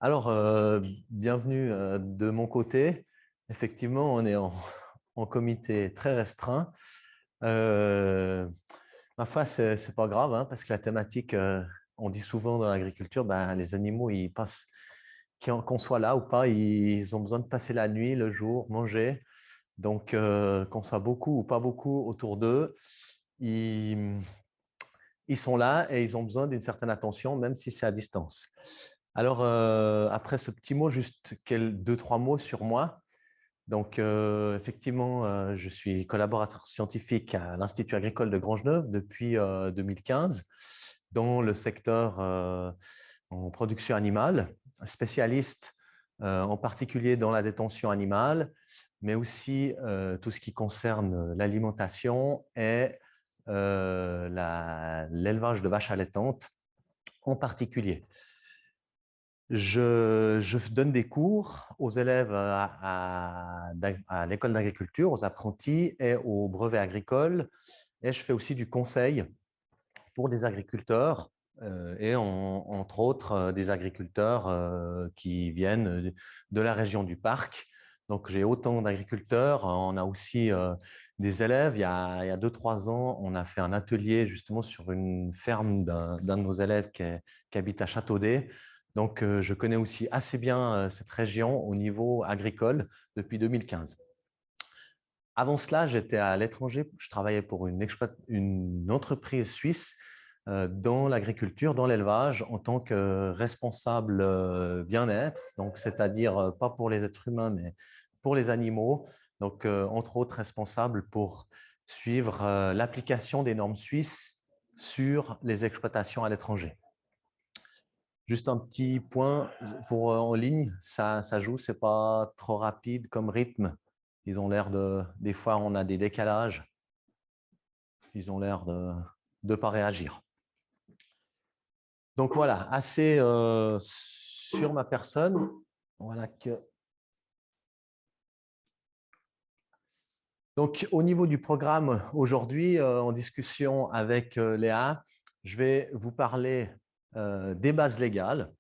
Alors, bienvenue de mon côté. Effectivement, on est en comité très restreint. Euh, Ma foi, c'est pas grave, hein, parce que la thématique, on dit souvent dans l'agriculture, ben, les animaux, ils passent, qu'on soit là ou pas, ils ont besoin de passer la nuit, le jour, manger. Donc, qu'on soit beaucoup ou pas beaucoup autour d'eux, ils, ils sont là et ils ont besoin d'une certaine attention, même si c'est à distance. Alors, après ce petit mot, juste deux, trois mots sur moi. Donc, effectivement, je suis collaborateur scientifique à l'Institut agricole de Grangeneuve depuis 2015 dans le secteur en production animale, spécialiste en particulier dans la détention animale, mais aussi tout ce qui concerne l'alimentation et l'élevage de vaches allaitantes en particulier. Je donne des cours aux élèves à l'école d'agriculture, aux apprentis et aux brevets agricoles. Et je fais aussi du conseil pour des agriculteurs et entre autres des agriculteurs qui viennent de la région du Parc. Donc, j'ai autant d'agriculteurs. On a aussi des élèves. Il y a 2-3 ans, on a fait un atelier justement sur une ferme d'un de nos élèves qui habite à Châteaudet. Donc, je connais aussi assez bien cette région au niveau agricole depuis 2015. Avant cela, j'étais à l'étranger. Je travaillais pour une entreprise suisse dans l'agriculture, dans l'élevage, en tant que responsable bien-être, donc c'est-à-dire pas pour les êtres humains, mais pour les animaux. Donc, entre autres, responsable pour suivre l'application des normes suisses sur les exploitations à l'étranger. Juste un petit point pour en ligne, ça joue, c'est pas trop rapide comme rythme. Ils ont l'air des fois, on a des décalages. Ils ont l'air de ne pas réagir. Donc voilà, assez sur ma personne. Voilà que... Donc au niveau du programme aujourd'hui, en discussion avec Léa, je vais vous parler des bases légales.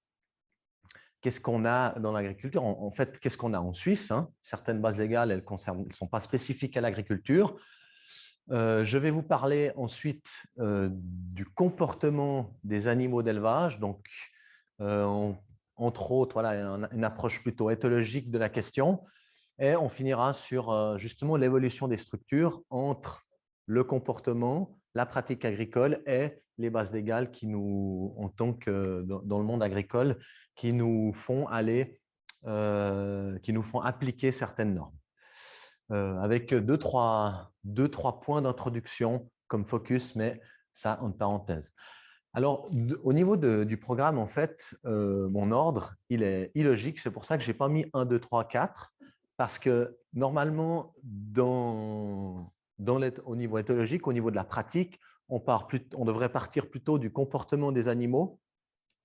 Qu'est-ce qu'on a dans l'agriculture? En fait, qu'est-ce qu'on a en Suisse, hein? Certaines bases légales, elles ne sont pas spécifiques à l'agriculture. Je vais vous parler ensuite du comportement des animaux d'élevage. Donc, entre autres, voilà, une approche plutôt éthologique de la question. Et on finira sur justement l'évolution des structures entre le comportement, la pratique agricole et les bases légales qui nous, en tant que dans le monde agricole, qui nous font qui nous font appliquer certaines normes. Avec deux, trois points d'introduction comme focus, mais ça en parenthèse. Alors, au niveau du programme, en fait, mon ordre, il est illogique. C'est pour ça que je n'ai pas mis 1, 2, 3, 4, parce que normalement, au niveau éthologique, au niveau de la pratique, on devrait partir plutôt du comportement des animaux,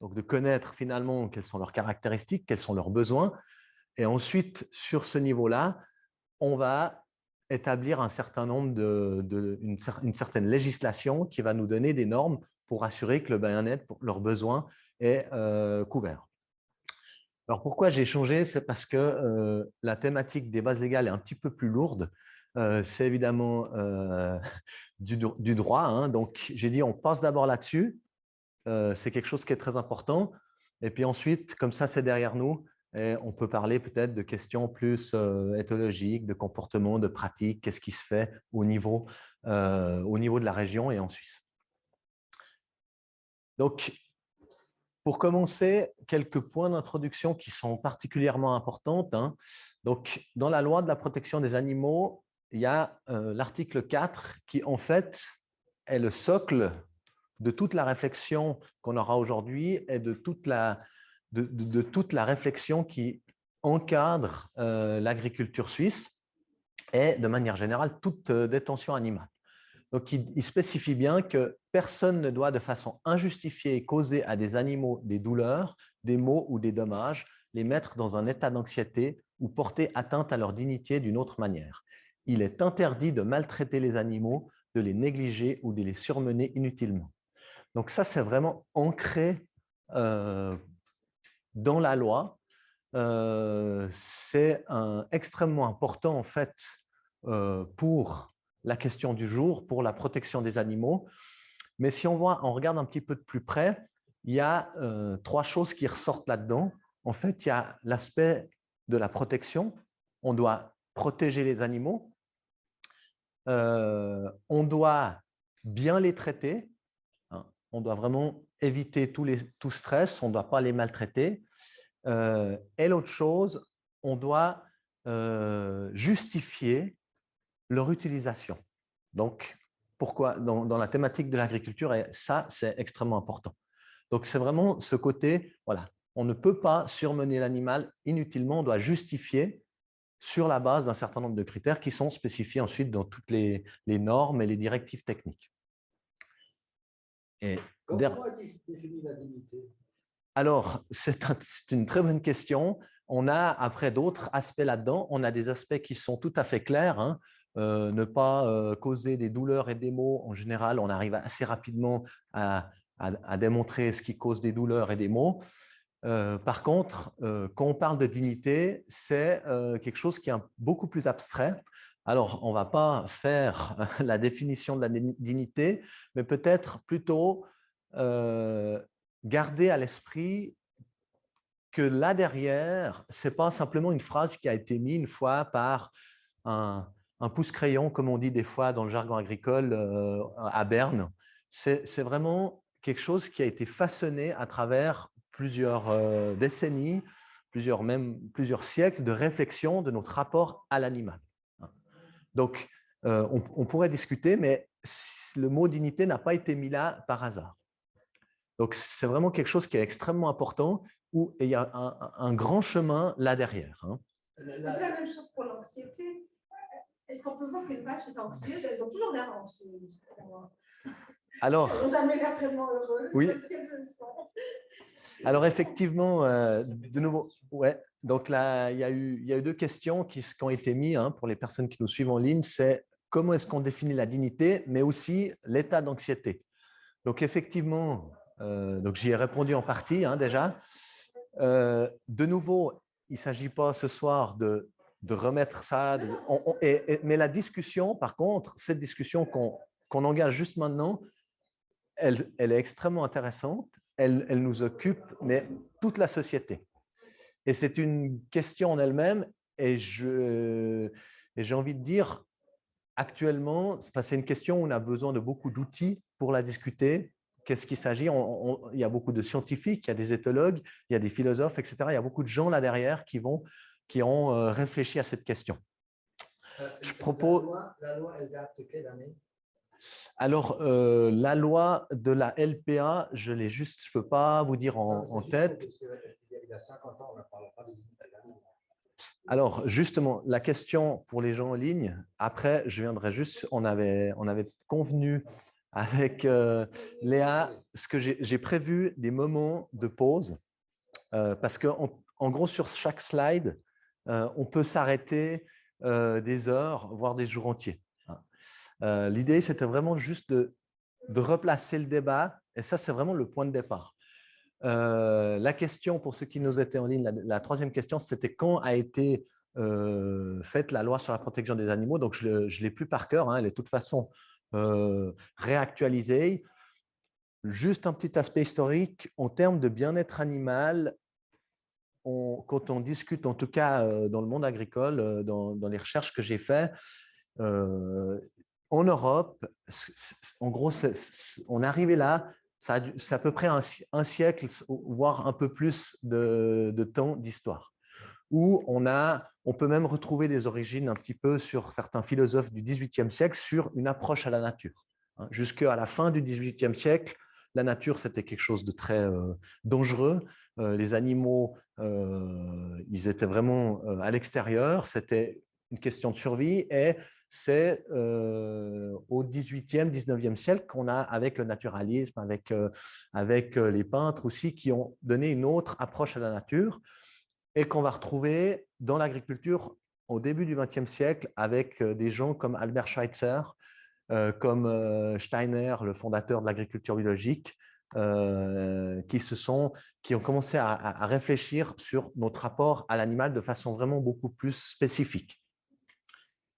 donc de connaître finalement quelles sont leurs caractéristiques, quels sont leurs besoins. Et ensuite, sur ce niveau-là, on va établir un certain nombre une certaine législation qui va nous donner des normes pour assurer que le bien-être, leurs besoins, est couvert. Alors, pourquoi j'ai changé? C'est parce que la thématique des bases légales est un petit peu plus lourde. C'est évidemment du droit, hein. Donc, j'ai dit on passe d'abord là-dessus. C'est quelque chose qui est très important. Et puis ensuite, comme ça, c'est derrière nous. Et on peut parler peut-être de questions plus éthologiques, de comportement, de pratique, qu'est-ce qui se fait au niveau de la région et en Suisse. Donc, pour commencer, quelques points d'introduction qui sont particulièrement importants, hein. Donc, dans la loi de la protection des animaux, il y a l'article 4 qui, en fait, est le socle de toute la réflexion qu'on aura aujourd'hui et de toute la réflexion qui encadre l'agriculture suisse et, de manière générale, toute détention animale. Donc, il spécifie bien que personne ne doit de façon injustifiée causer à des animaux des douleurs, des maux ou des dommages, les mettre dans un état d'anxiété ou porter atteinte à leur dignité d'une autre manière. Il est interdit de maltraiter les animaux, de les négliger ou de les surmener inutilement. Donc ça, c'est vraiment ancré dans la loi, c'est extrêmement important en fait pour la question du jour, pour la protection des animaux. Mais si on regarde un petit peu de plus près, il y a 3 choses qui ressortent là-dedans. En fait, il y a l'aspect de la protection. On doit protéger les animaux. On doit bien les traiter. Hein. On doit vraiment éviter tout stress. On ne doit pas les maltraiter. Et l'autre chose, on doit justifier leur utilisation. Donc, pourquoi dans la thématique de l'agriculture, et ça, c'est extrêmement important. Donc, c'est vraiment ce côté, voilà, on ne peut pas surmener l'animal inutilement, on doit justifier sur la base d'un certain nombre de critères qui sont spécifiés ensuite dans toutes les normes et les directives techniques. Et comment définir la dignité? Alors, c'est une très bonne question. On a après d'autres aspects là-dedans. On a des aspects qui sont tout à fait clairs. Hein. Ne pas causer des douleurs et des maux, en général, on arrive assez rapidement à démontrer ce qui cause des douleurs et des maux. Par contre, quand on parle de dignité, c'est quelque chose qui est beaucoup plus abstrait. Alors, on ne va pas faire la définition de la dignité, mais peut-être plutôt garder à l'esprit que là derrière, ce n'est pas simplement une phrase qui a été mise une fois par un pouce-crayon, comme on dit des fois dans le jargon agricole à Berne. C'est vraiment quelque chose qui a été façonné à travers plusieurs décennies, plusieurs siècles de réflexion de notre rapport à l'animal. Donc, on pourrait discuter, mais le mot dignité n'a pas été mis là par hasard. Donc, c'est vraiment quelque chose qui est extrêmement important où il y a un grand chemin là derrière. Hein. C'est la même chose pour l'anxiété. Est-ce qu'on peut voir qu'une vache est anxieuse? Elles ont toujours l'air anxieuses. Alors, elles n'ont jamais l'air tellement heureuses, oui. même si elles le sont. Alors, effectivement, de nouveau, ouais. Donc là, il y a eu 2 questions qui ont été mises hein, pour les personnes qui nous suivent en ligne. C'est comment est-ce qu'on définit la dignité, mais aussi l'état d'anxiété. Donc, effectivement, donc j'y ai répondu en partie hein, déjà. De nouveau, il ne s'agit pas ce soir de remettre ça. Mais la discussion, par contre, cette discussion qu'on engage juste maintenant, elle est extrêmement intéressante. Elle nous occupe, mais toute la société. Et c'est une question en elle-même. Et j'ai envie de dire, actuellement, c'est une question où on a besoin de beaucoup d'outils pour la discuter. Qu'est-ce qu'il s'agit? Il y a beaucoup de scientifiques, il y a des éthologues, il y a des philosophes, etc. Il y a beaucoup de gens là derrière qui ont réfléchi à cette question. Je propose… La loi, elle date de quelle année? Alors, la loi de la LPA, je ne peux pas vous dire en tête. Il y a 50 ans, on ne parle pas de dignité. Alors, justement, la question pour les gens en ligne, après, je viendrai juste, on avait convenu avec Léa, ce que j'ai prévu des moments de pause, parce qu'en gros, sur chaque slide, on peut s'arrêter des heures, voire des jours entiers. L'idée, c'était vraiment juste de replacer le débat, et ça, c'est vraiment le point de départ. La question, pour ceux qui nous étaient en ligne, la 3e question, c'était quand a été faite la loi sur la protection des animaux. Donc, je ne l'ai plus par cœur, hein, elle est de toute façon réactualisée. Juste un petit aspect historique, en termes de bien-être animal, quand on discute, en tout cas dans le monde agricole, dans les recherches que j'ai faites, en Europe, en gros, on est arrivé là, c'est à peu près un siècle, voire un peu plus de temps d'histoire, où on peut même retrouver des origines un petit peu sur certains philosophes du XVIIIe siècle sur une approche à la nature. Jusqu'à la fin du XVIIIe siècle, la nature, c'était quelque chose de très dangereux. Les animaux, ils étaient vraiment à l'extérieur. C'était une question de survie. Et c'est au XVIIIe, XIXe siècle qu'on a, avec le naturalisme, avec les peintres aussi, qui ont donné une autre approche à la nature et qu'on va retrouver dans l'agriculture au début du XXe siècle avec des gens comme Albert Schweitzer, comme Steiner, le fondateur de l'agriculture biologique, qui ont commencé à réfléchir sur notre rapport à l'animal de façon vraiment beaucoup plus spécifique.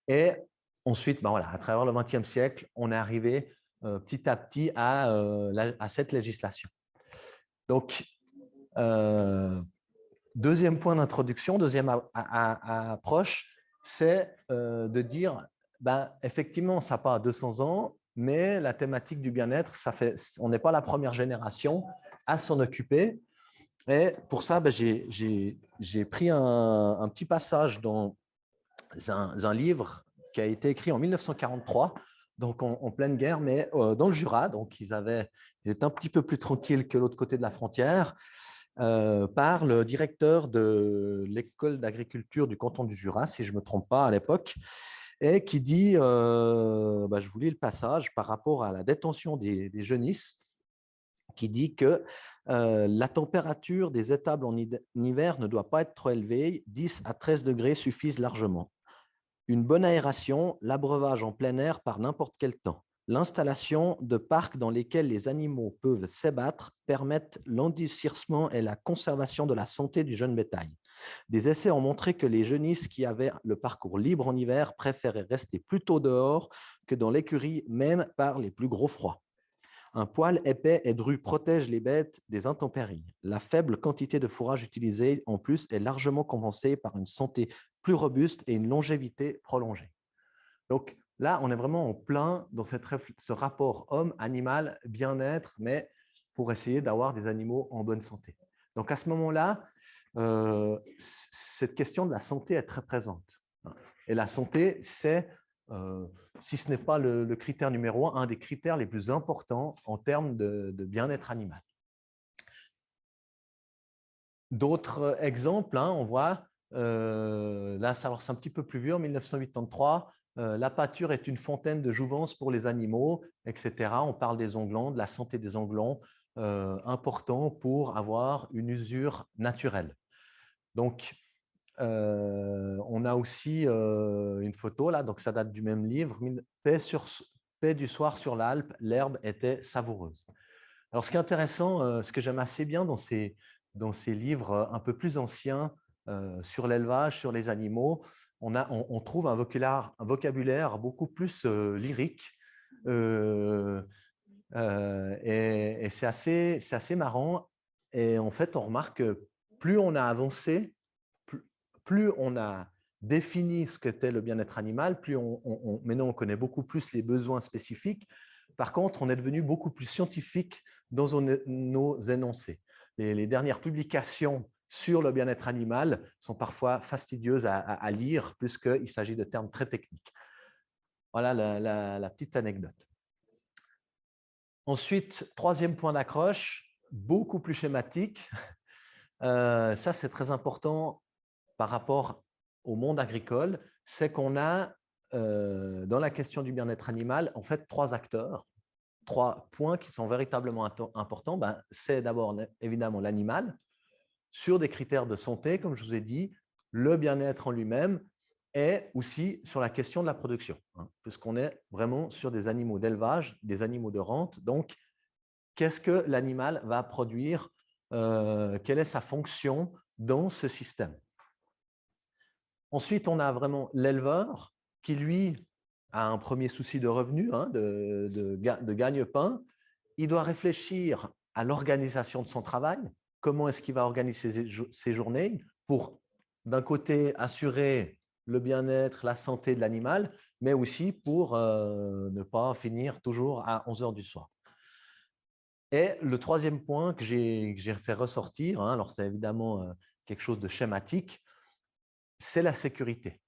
Et ensuite, ben voilà, à travers le XXe siècle, on est arrivé petit à petit à cette législation. Donc, deuxième point d'introduction, deuxième approche, c'est de dire, ben, effectivement, ça n'a pas 200 ans, mais la thématique du bien-être, on n'est pas la première génération à s'en occuper. Et pour ça, ben, j'ai pris un petit passage dans un livre qui a été écrit en 1943, donc en pleine guerre, mais dans le Jura. Donc, ils étaient un petit peu plus tranquilles que l'autre côté de la frontière, par le directeur de l'école d'agriculture du canton du Jura, si je ne me trompe pas à l'époque, et qui dit, je vous lis le passage par rapport à la détention des jeunisses, qui dit que la température des étables en hiver ne doit pas être trop élevée, 10 à 13 degrés suffisent largement. Une bonne aération, l'abreuvage en plein air par n'importe quel temps. L'installation de parcs dans lesquels les animaux peuvent s'ébattre permettent l'endurcissement et la conservation de la santé du jeune bétail. Des essais ont montré que les jeunisses qui avaient le parcours libre en hiver préféraient rester plutôt dehors que dans l'écurie, même par les plus gros froids. Un poil épais et dru protège les bêtes des intempéries. La faible quantité de fourrage utilisée en plus est largement compensée par une santé plus robuste et une longévité prolongée. Donc là, on est vraiment en plein dans ce rapport homme-animal, bien-être, mais pour essayer d'avoir des animaux en bonne santé. Donc à ce moment-là, cette question de la santé est très présente. Et la santé, c'est, si ce n'est pas le critère numéro un des critères les plus importants en termes de bien-être animal. D'autres exemples, on voit, là, c'est un petit peu plus vieux, en 1983, la pâture est une fontaine de jouvence pour les animaux, etc. On parle des onglons, de la santé des onglons, important pour avoir une usure naturelle. Donc, on a aussi une photo, là, donc ça date du même livre, Paix du soir sur l'Alpe, l'herbe était savoureuse. Alors, ce qui est intéressant, ce que j'aime assez bien dans ces livres un peu plus anciens sur l'élevage, sur les animaux, on trouve un vocabulaire beaucoup plus lyrique. Et c'est assez marrant. Et en fait, on remarque que plus on a avancé, plus on a défini ce qu'était le bien-être animal, plus maintenant on connaît beaucoup plus les besoins spécifiques. Par contre, on est devenu beaucoup plus scientifique dans nos énoncés. Les dernières publications sur le bien-être animal sont parfois fastidieuses à lire puisqu'il s'agit de termes très techniques. Voilà la petite anecdote. Ensuite, troisième point d'accroche, beaucoup plus schématique. Ça, c'est très important par rapport au monde agricole, c'est qu'on a, dans la question du bien-être animal, en fait, trois acteurs, trois points qui sont véritablement importants. C'est d'abord, évidemment, l'animal, sur des critères de santé, comme je vous ai dit, le bien-être en lui-même, et aussi sur la question de la production, puisqu'on est vraiment sur des animaux d'élevage, des animaux de rente. Donc, qu'est-ce que l'animal va produire? Quelle est sa fonction dans ce système? Ensuite, on a vraiment l'éleveur qui, lui, a un premier souci de revenu, de gagne-pain. Il doit réfléchir à l'organisation de son travail. Comment est-ce qu'il va organiser ses journées pour, d'un côté, assurer le bien-être, la santé de l'animal, mais aussi pour ne pas finir toujours à 11 heures du soir. Et le troisième point que j'ai fait ressortir, alors c'est évidemment quelque chose de schématique, c'est la sécurité.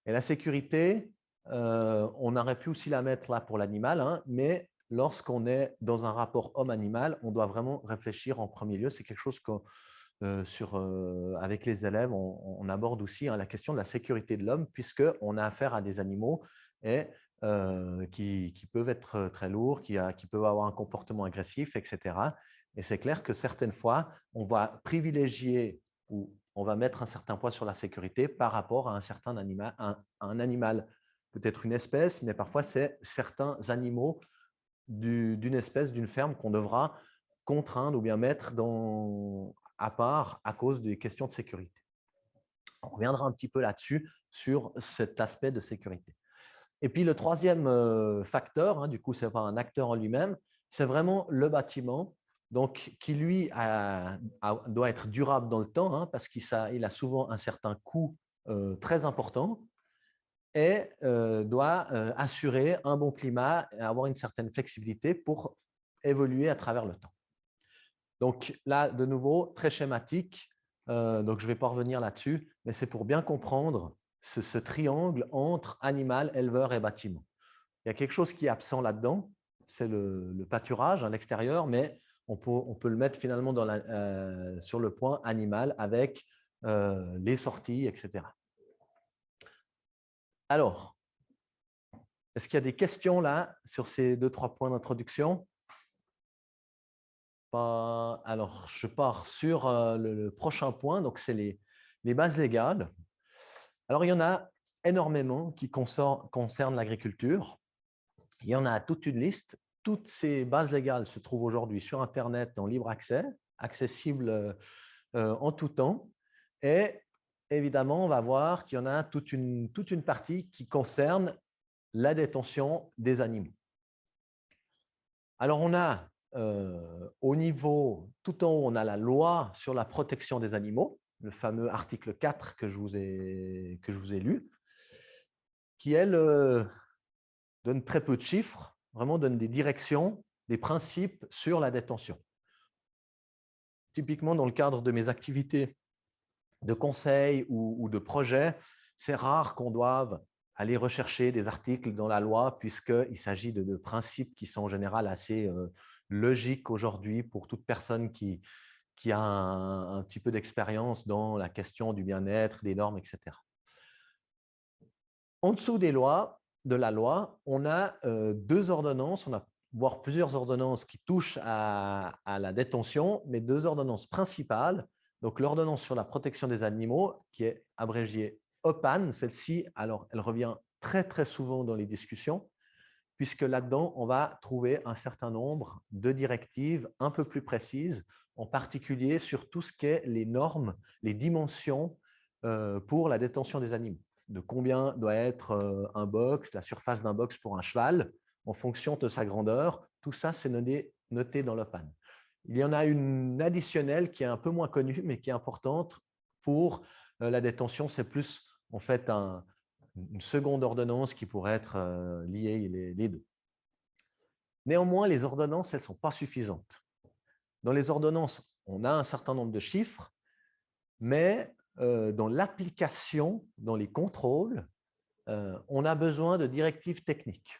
Et la sécurité, on aurait pu aussi la mettre là pour l'animal, mais lorsqu'on est dans un rapport homme-animal, on doit vraiment réfléchir en premier lieu. C'est quelque chose avec les élèves, on aborde aussi la question de la sécurité de l'homme, puisqu'on a affaire à des animaux et, qui peuvent être très lourds, qui peuvent avoir un comportement agressif, etc. Et c'est clair que certaines fois, on va privilégier ou on va mettre un certain poids sur la sécurité par rapport à un certain animal, un animal, peut-être une espèce, mais parfois c'est certains animaux d'une espèce, d'une ferme qu'on devra contraindre ou bien mettre à part à cause des questions de sécurité. On reviendra un petit peu là-dessus, sur cet aspect de sécurité. Et puis le troisième facteur, hein, du coup, ce n'est pas un acteur en lui-même, c'est vraiment le bâtiment, donc, qui lui doit être durable dans le temps, hein, parce qu'il a souvent un certain coût très important et doit assurer un bon climat et avoir une certaine flexibilité pour évoluer à travers le temps. Donc là, de nouveau, très schématique, donc je ne vais pas revenir là-dessus, mais c'est pour bien comprendre ce triangle entre animal, éleveur et bâtiment. Il y a quelque chose qui est absent là-dedans, c'est le pâturage à l'extérieur, mais on peut le mettre finalement sur le point animal avec les sorties, etc. Alors, est-ce qu'il y a des questions là sur ces 2-3 points d'introduction? Alors, je pars sur le prochain point, donc c'est les bases légales. Alors, il y en a énormément qui concernent l'agriculture. Il y en a toute une liste. Toutes ces bases légales se trouvent aujourd'hui sur Internet en libre accès, accessibles en tout temps. Et évidemment, on va voir qu'il y en a toute une partie qui concerne la détention des animaux. Alors, on a au niveau, tout en haut, on a la loi sur la protection des animaux, le fameux article 4 que je vous ai lu, qui, elle, donne très peu de chiffres, vraiment donne des directions, des principes sur la détention. Typiquement, dans le cadre de mes activités de conseil ou de projet, c'est rare qu'on doive aller rechercher des articles dans la loi puisqu'il s'agit de principes qui sont en général assez logiques aujourd'hui pour toute personne qui a un petit peu d'expérience dans la question du bien-être, des normes, etc. En dessous de la loi, on a 2 ordonnances, on a voire plusieurs ordonnances qui touchent à la détention, mais 2 ordonnances principales. Donc, l'ordonnance sur la protection des animaux, qui est abrégée OPAN, celle-ci, alors elle revient très, très souvent dans les discussions, puisque là-dedans, on va trouver un certain nombre de directives un peu plus précises, en particulier sur tout ce qui est les normes, les dimensions pour la détention des animaux. De combien doit être un box, la surface d'un box pour un cheval, en fonction de sa grandeur. Tout ça, c'est noté dans l'OPAN. Il y en a une additionnelle qui est un peu moins connue, mais qui est importante pour la détention. C'est plus en fait une seconde ordonnance qui pourrait être liée les deux. Néanmoins, les ordonnances, elles ne sont pas suffisantes. Dans les ordonnances, on a un certain nombre de chiffres, mais dans l'application, dans les contrôles, on a besoin de directives techniques.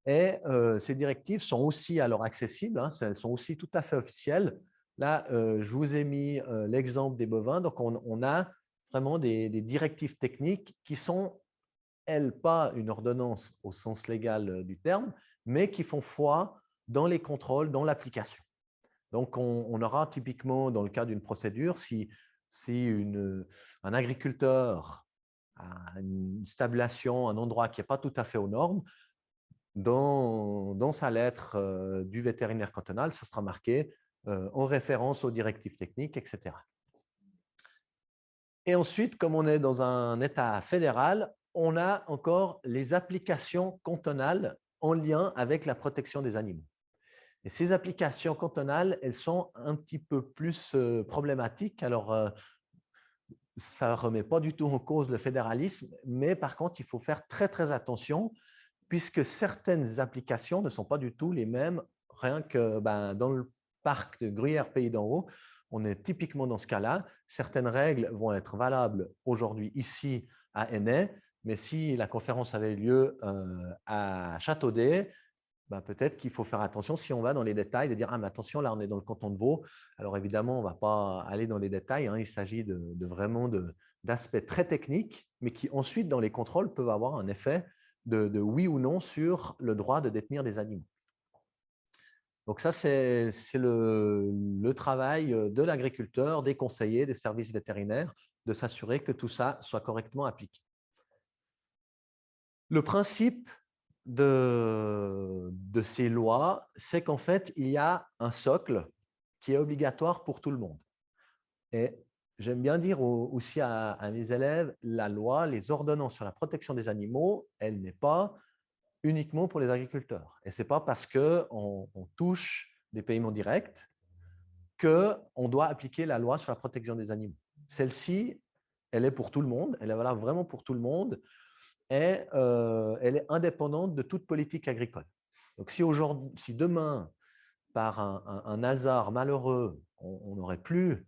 Et ces directives sont aussi alors accessibles, hein, elles sont aussi tout à fait officielles. Là, je vous ai mis l'exemple des bovins. Donc, on a vraiment des directives techniques qui sont, elles, pas une ordonnance au sens légal du terme, mais qui font foi dans les contrôles, dans l'application. Donc, on aura typiquement, dans le cas d'une procédure, si un agriculteur a une stabulation, un endroit qui n'est pas tout à fait aux normes, dans sa lettre du vétérinaire cantonal, ça sera marqué en référence aux directives techniques, etc. Et ensuite, comme on est dans un État fédéral, on a encore les applications cantonales en lien avec la protection des animaux. Et ces applications cantonales, elles sont un petit peu plus problématiques. Alors, ça ne remet pas du tout en cause le fédéralisme, mais par contre, il faut faire très, très attention puisque certaines applications ne sont pas du tout les mêmes. Rien que dans le parc de Gruyère Pays d'en Haut, on est typiquement dans ce cas-là. Certaines règles vont être valables aujourd'hui ici à Ainet, mais si la conférence avait lieu à Châteaudet, peut-être qu'il faut faire attention si on va dans les détails, de dire « Ah, mais attention, là, on est dans le canton de Vaud ». Alors, évidemment, on ne va pas aller dans les détails. Hein, il s'agit vraiment d'aspects très techniques, mais qui ensuite, dans les contrôles, peuvent avoir un effet de oui ou non sur le droit de détenir des animaux. Donc, ça, c'est le travail de l'agriculteur, des conseillers, des services vétérinaires, de s'assurer que tout ça soit correctement appliqué. Le principe de ces lois, c'est qu'en fait, il y a un socle qui est obligatoire pour tout le monde. Et j'aime bien dire aussi à mes élèves, la loi, les ordonnances sur la protection des animaux, elle n'est pas uniquement pour les agriculteurs. Et ce n'est pas parce qu'on touche des paiements directs qu'on doit appliquer la loi sur la protection des animaux. Celle-ci, elle est pour tout le monde, elle est valable vraiment pour tout le monde et elle est indépendante de toute politique agricole. Donc, si demain, par un hasard malheureux, on n'aurait plus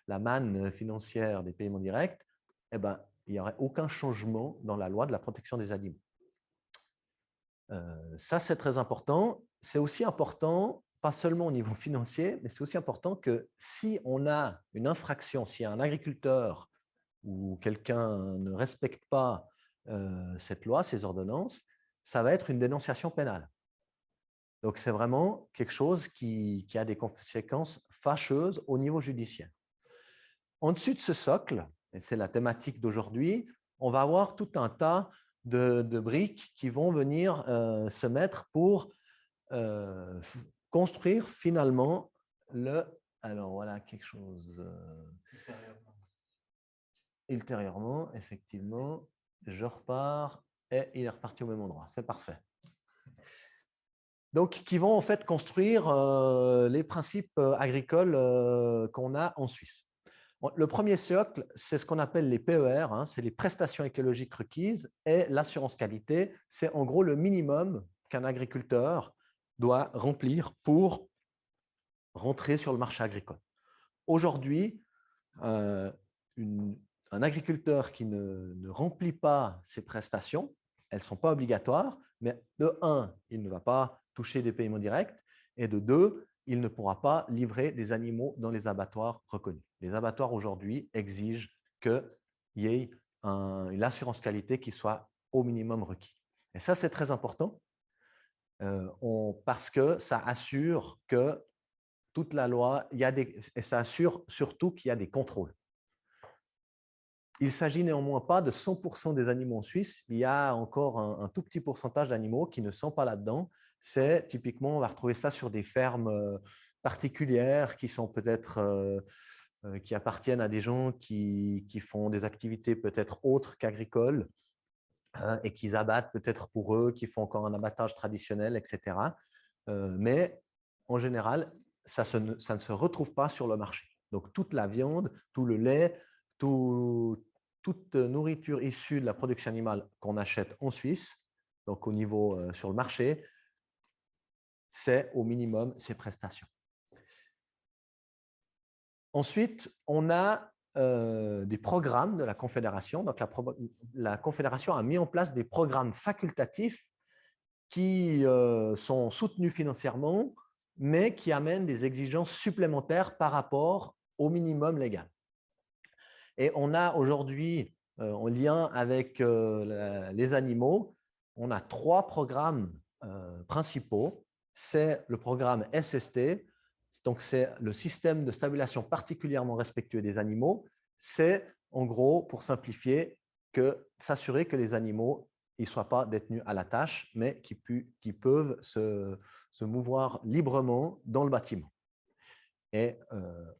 la manne financière des paiements directs, eh ben, il n'y aurait aucun changement dans la loi de la protection des animaux. Ça, c'est très important. C'est aussi important, pas seulement au niveau financier, mais c'est aussi important que si on a une infraction, si un agriculteur ou quelqu'un ne respecte pas cette loi, ces ordonnances, ça va être une dénonciation pénale. Donc, c'est vraiment quelque chose qui a des conséquences fâcheuses au niveau judiciaire. En-dessus de ce socle, et c'est la thématique d'aujourd'hui, on va avoir tout un tas de briques qui vont venir se mettre pour construire finalement le… Alors voilà, quelque chose… Ultérieurement, effectivement, je repars et il est reparti au même endroit. C'est parfait. Donc, qui vont en fait construire les principes agricoles qu'on a en Suisse. Le premier socle, c'est ce qu'on appelle les PER, hein, c'est les prestations écologiques requises, et l'assurance qualité, c'est en gros le minimum qu'un agriculteur doit remplir pour rentrer sur le marché agricole. Aujourd'hui, un agriculteur qui ne remplit pas ces prestations, elles ne sont pas obligatoires, mais de un, il ne va pas toucher des paiements directs, et de deux, il ne pourra pas livrer des animaux dans les abattoirs reconnus. Les abattoirs aujourd'hui exigent qu'il y ait une assurance qualité qui soit au minimum requis. Et ça, c'est très important parce que ça assure que toute la loi, et ça assure surtout qu'il y a des contrôles. Il ne s'agit néanmoins pas de 100% des animaux en Suisse. Il y a encore un tout petit pourcentage d'animaux qui ne sont pas là-dedans. C'est typiquement, on va retrouver ça sur des fermes particulières qui sont peut-être qui appartiennent à des gens qui font des activités peut-être autres qu'agricoles et qui abattent peut-être pour eux, qui font encore un abattage traditionnel, etc. Mais en général, ça ne se retrouve pas sur le marché. Donc, toute la viande, tout le lait, toute nourriture issue de la production animale qu'on achète en Suisse, donc au niveau sur le marché, c'est au minimum ces prestations. Ensuite, on a des programmes de la Confédération. Donc, la Confédération a mis en place des programmes facultatifs qui sont soutenus financièrement, mais qui amènent des exigences supplémentaires par rapport au minimum légal. Et on a aujourd'hui, en lien avec les animaux, on a 3 programmes principaux. C'est le programme SST, donc c'est le système de stabilisation particulièrement respectueux des animaux. C'est en gros, pour simplifier, s'assurer que les animaux ne soient pas détenus à la tâche, mais qui peuvent se mouvoir librement dans le bâtiment. Et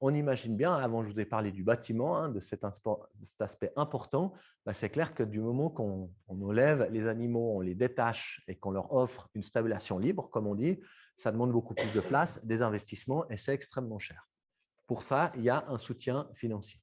on imagine bien, avant je vous ai parlé du bâtiment, hein, de cet aspect important, c'est clair que du moment qu'on enlève les animaux, on les détache et qu'on leur offre une stabilisation libre, comme on dit, ça demande beaucoup plus de place, des investissements et c'est extrêmement cher. Pour ça, il y a un soutien financier.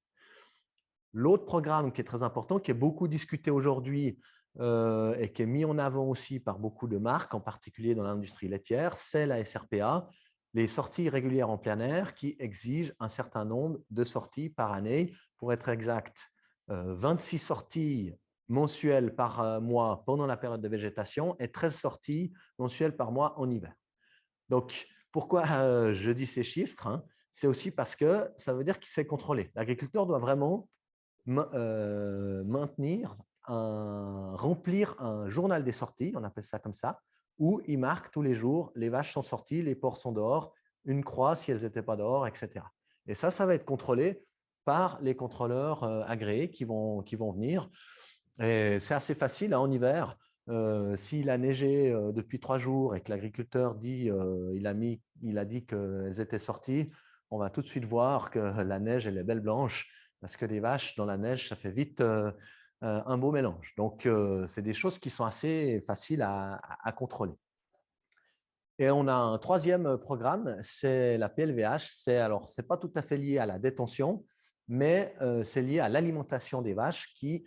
L'autre programme qui est très important, qui est beaucoup discuté aujourd'hui et qui est mis en avant aussi par beaucoup de marques, en particulier dans l'industrie laitière, c'est la SRPA, les sorties régulières en plein air qui exigent un certain nombre de sorties par année. Pour être exact, 26 sorties mensuelles par mois pendant la période de végétation et 13 sorties mensuelles par mois en hiver. Donc, pourquoi je dis ces chiffres, hein? C'est aussi parce que ça veut dire que c'est contrôlé. L'agriculteur doit vraiment remplir un journal des sorties, on appelle ça comme ça, où il marque tous les jours, les vaches sont sorties, les porcs sont dehors, une croix si elles n'étaient pas dehors, etc. Et ça va être contrôlé par les contrôleurs agréés qui vont venir. Et c'est assez facile, hein, en hiver. S'il a neigé depuis 3 jours et que l'agriculteur dit, il a dit qu'elles étaient sorties, on va tout de suite voir que la neige, elle est belle blanche, parce que les vaches dans la neige, ça fait vite un beau mélange. Donc, c'est des choses qui sont assez faciles à contrôler. Et on a un troisième programme, c'est la PLVH. Alors, ce n'est pas tout à fait lié à la détention, mais c'est lié à l'alimentation des vaches qui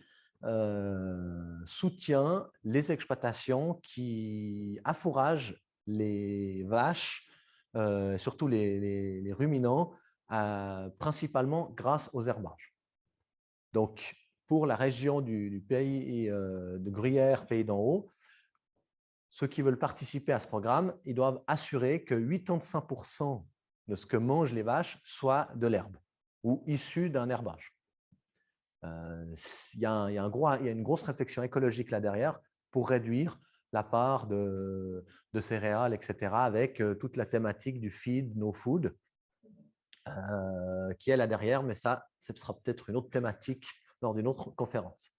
soutient les exploitations qui affouragent les vaches, surtout les ruminants, principalement grâce aux herbages. Donc, pour la région du pays de Gruyère, Pays d'en Haut, ceux qui veulent participer à ce programme, ils doivent assurer que 85% de ce que mangent les vaches soit de l'herbe ou issu d'un herbage. Il y a une grosse réflexion écologique là derrière pour réduire la part de céréales, etc., avec toute la thématique du feed, no food, qui est là derrière, mais ça, ce sera peut-être une autre thématique lors d'une autre conférence.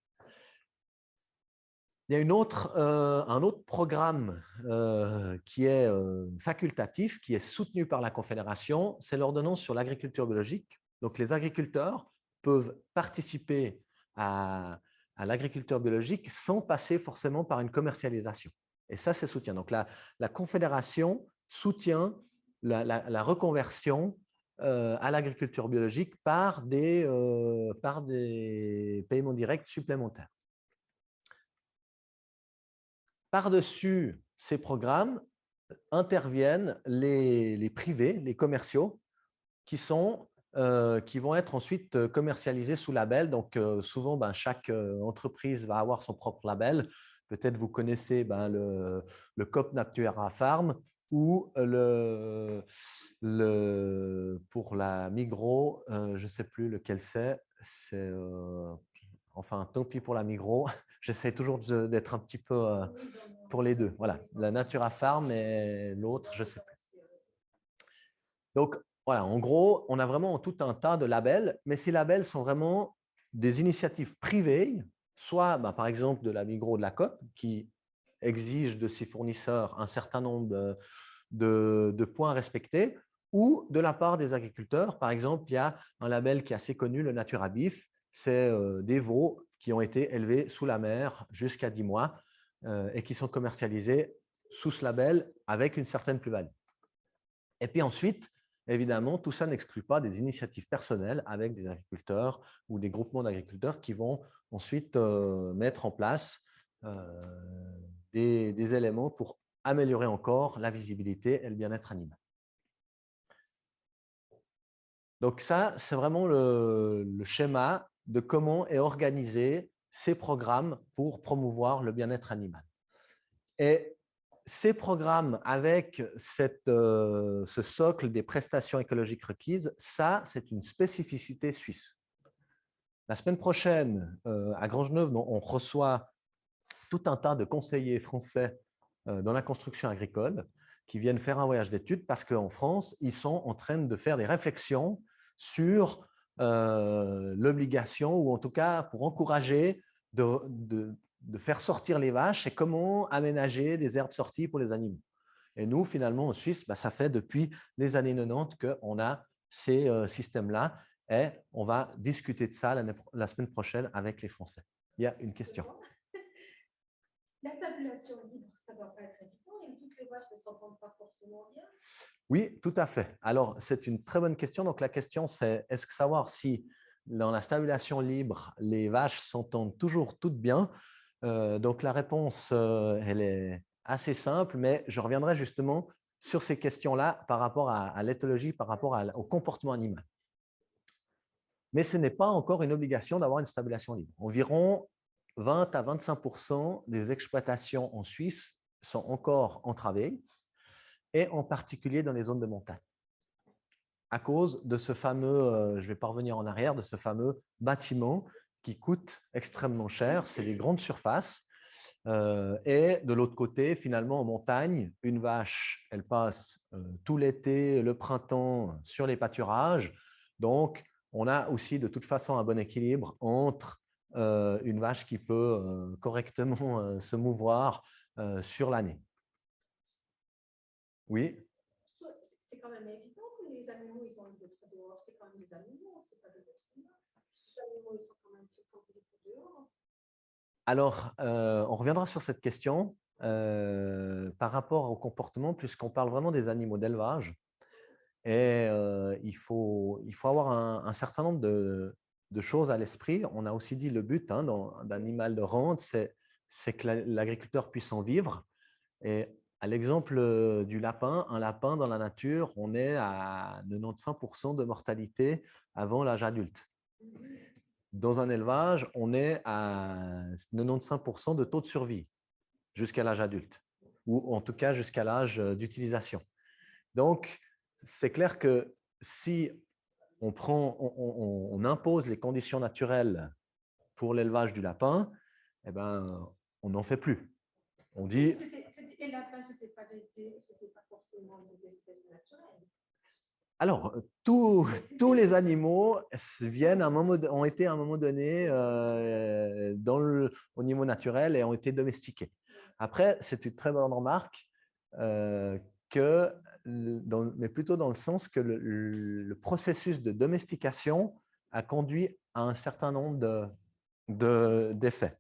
Il y a un autre programme qui est facultatif, qui est soutenu par la Confédération, c'est l'ordonnance sur l'agriculture biologique. Donc, les agriculteurs peuvent participer à l'agriculture biologique sans passer forcément par une commercialisation. Et ça, c'est soutien. Donc, la Confédération soutient la reconversion à l'agriculture biologique par des paiements directs supplémentaires. Par-dessus ces programmes interviennent les privés, les commerciaux, qui vont être ensuite commercialisés sous label. Donc, souvent, chaque entreprise va avoir son propre label. Peut-être vous connaissez le Coop Natura Farm ou pour la Migros, je ne sais plus lequel c'est. Enfin, tant pis pour la Migros. J'essaie toujours d'être un petit peu pour les deux. Voilà, la Natura Farm et l'autre, je ne sais plus. Donc, voilà, en gros, on a vraiment tout un tas de labels, mais ces labels sont vraiment des initiatives privées, soit par exemple de la Migros, de la Coop, qui exigent de ses fournisseurs un certain nombre de points respectés, ou de la part des agriculteurs. Par exemple, il y a un label qui est assez connu, le Natura Beef. C'est des veaux qui ont été élevés sous la mer jusqu'à 10 mois et qui sont commercialisés sous ce label avec une certaine plus-value. Et puis ensuite, évidemment, tout ça n'exclut pas des initiatives personnelles avec des agriculteurs ou des groupements d'agriculteurs qui vont ensuite mettre en place des éléments pour améliorer encore la visibilité et le bien-être animal. Donc ça, c'est vraiment le schéma de comment est organisé ces programmes pour promouvoir le bien-être animal. Et ces programmes avec ce socle des prestations écologiques requises, ça, c'est une spécificité suisse. La semaine prochaine, à Grangeneuve, on reçoit tout un tas de conseillers français dans la construction agricole qui viennent faire un voyage d'études parce qu'en France, ils sont en train de faire des réflexions sur l'obligation, ou en tout cas pour encourager de faire sortir les vaches et comment aménager des aires de sortie pour les animaux. Et nous, finalement, en Suisse, ça fait depuis les années 90 qu'on a ces systèmes-là et on va discuter de ça la semaine prochaine avec les Français. Il y a une question. La stabulation libre, ça ne doit pas être évident et toutes les vaches ne s'entendent pas forcément bien. Oui, tout à fait. Alors, c'est une très bonne question. Donc, la question, c'est est-ce que savoir si dans la stabulation libre, les vaches s'entendent toujours toutes bien? Donc, la réponse, elle est assez simple, mais je reviendrai justement sur ces questions-là par rapport à l'éthologie, par rapport au comportement animal. Mais ce n'est pas encore une obligation d'avoir une stabulation libre. Environ 20 à 25% des exploitations en Suisse sont encore entravées, et en particulier dans les zones de montagne, à cause de ce fameux, je ne vais pas revenir en arrière, de ce fameux bâtiment qui coûte extrêmement cher. C'est des grandes surfaces. Et de l'autre côté, finalement, en montagne, une vache, elle passe tout l'été, le printemps sur les pâturages. Donc, on a aussi de toute façon un bon équilibre entre une vache qui peut correctement se mouvoir sur l'année. Oui. C'est quand même évident que les animaux, ils ont envie d'être dehors. C'est quand même les animaux, c'est pas des êtres humains. Les animaux, ils sont quand même faits pour vivre dehors. Alors, on reviendra sur cette question par rapport au comportement, puisqu'on parle vraiment des animaux d'élevage. Et il faut avoir un certain nombre de choses à l'esprit. On a aussi dit le but d'animal de rente, c'est que l'agriculteur puisse en vivre. Et à l'exemple du lapin, un lapin dans la nature, on est à 95% de mortalité avant l'âge adulte. Dans un élevage, on est à 95% de taux de survie jusqu'à l'âge adulte, ou en tout cas jusqu'à l'âge d'utilisation. Donc, c'est clair que si on impose les conditions naturelles pour l'élevage du lapin, eh ben, on n'en fait plus. On dit… Les lapins, ce n'était pas forcément des espèces naturelles. Alors, tous les animaux ont été à un moment donné au niveau naturel et ont été domestiqués. Après, c'est une très bonne remarque, mais plutôt dans le sens que le processus de domestication a conduit à un certain nombre d'effets.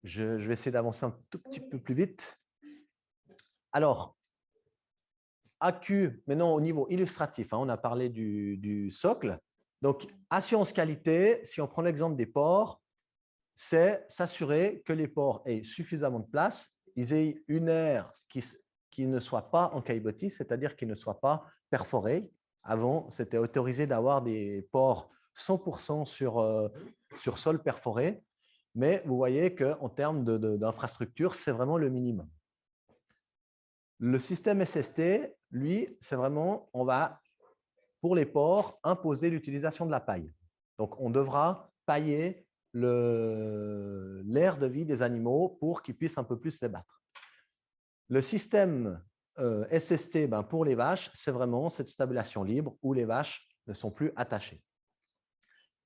Je vais essayer d'avancer un tout petit peu plus vite. Alors, AQ, maintenant au niveau illustratif, on a parlé du socle. Donc, assurance qualité, si on prend l'exemple des porcs, c'est s'assurer que les porcs aient suffisamment de place, ils aient une aire qui ne soit pas en caillebotis, c'est-à-dire qui ne soit pas perforée. Avant, c'était autorisé d'avoir des porcs 100% sur sol perforé, mais vous voyez qu'en termes d'infrastructure, c'est vraiment le minimum. Le système SST, lui, c'est vraiment, on va, pour les porcs, imposer l'utilisation de la paille. Donc, on devra pailler l'aire de vie des animaux pour qu'ils puissent un peu plus se battre. Le système SST, pour les vaches, c'est vraiment cette stabulation libre où les vaches ne sont plus attachées.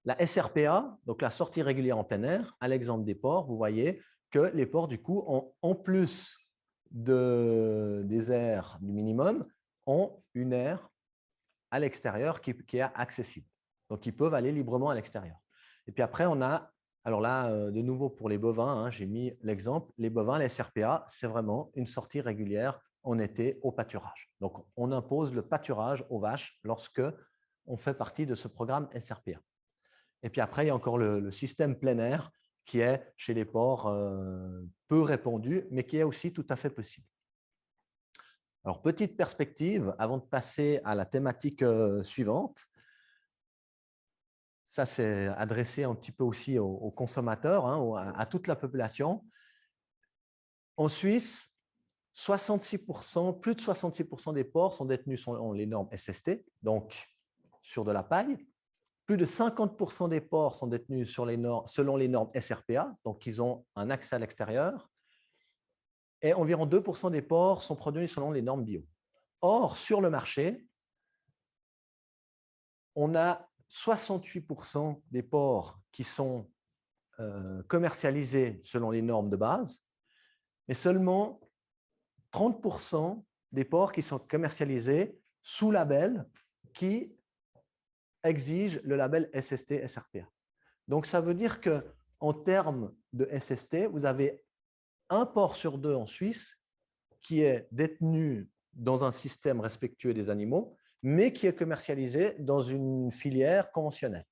La SRPA, donc la sortie régulière en plein air, à l'exemple des porcs, vous voyez que les porcs, du coup, ont, en plus des aires du minimum, ont une aire à l'extérieur qui est accessible. Donc, ils peuvent aller librement à l'extérieur. Et puis après, on a, alors là, de nouveau pour les bovins, j'ai mis l'exemple, les bovins, les SRPA, c'est vraiment une sortie régulière en été au pâturage. Donc, on impose le pâturage aux vaches lorsque on fait partie de ce programme SRPA. Et puis après, il y a encore le système plein air qui est chez les porcs peu répandu, mais qui est aussi tout à fait possible. Alors, petite perspective, avant de passer à la thématique suivante. Ça, c'est adressé un petit peu aussi aux consommateurs, à toute la population. En Suisse, 66%, plus de 66% des porcs sont détenus selon les normes SST, donc sur de la paille. Plus de 50% des porcs sont détenus selon les normes SRPA, donc ils ont un accès à l'extérieur. Et environ 2% des porcs sont produits selon les normes bio. Or, sur le marché, on a 68% des porcs qui sont commercialisés selon les normes de base, mais seulement 30% des porcs qui sont commercialisés sous label qui exigent le label SST-SRPA. Donc, ça veut dire qu'en termes de SST, vous avez un porc sur deux en Suisse qui est détenu dans un système respectueux des animaux, mais qui est commercialisé dans une filière conventionnelle.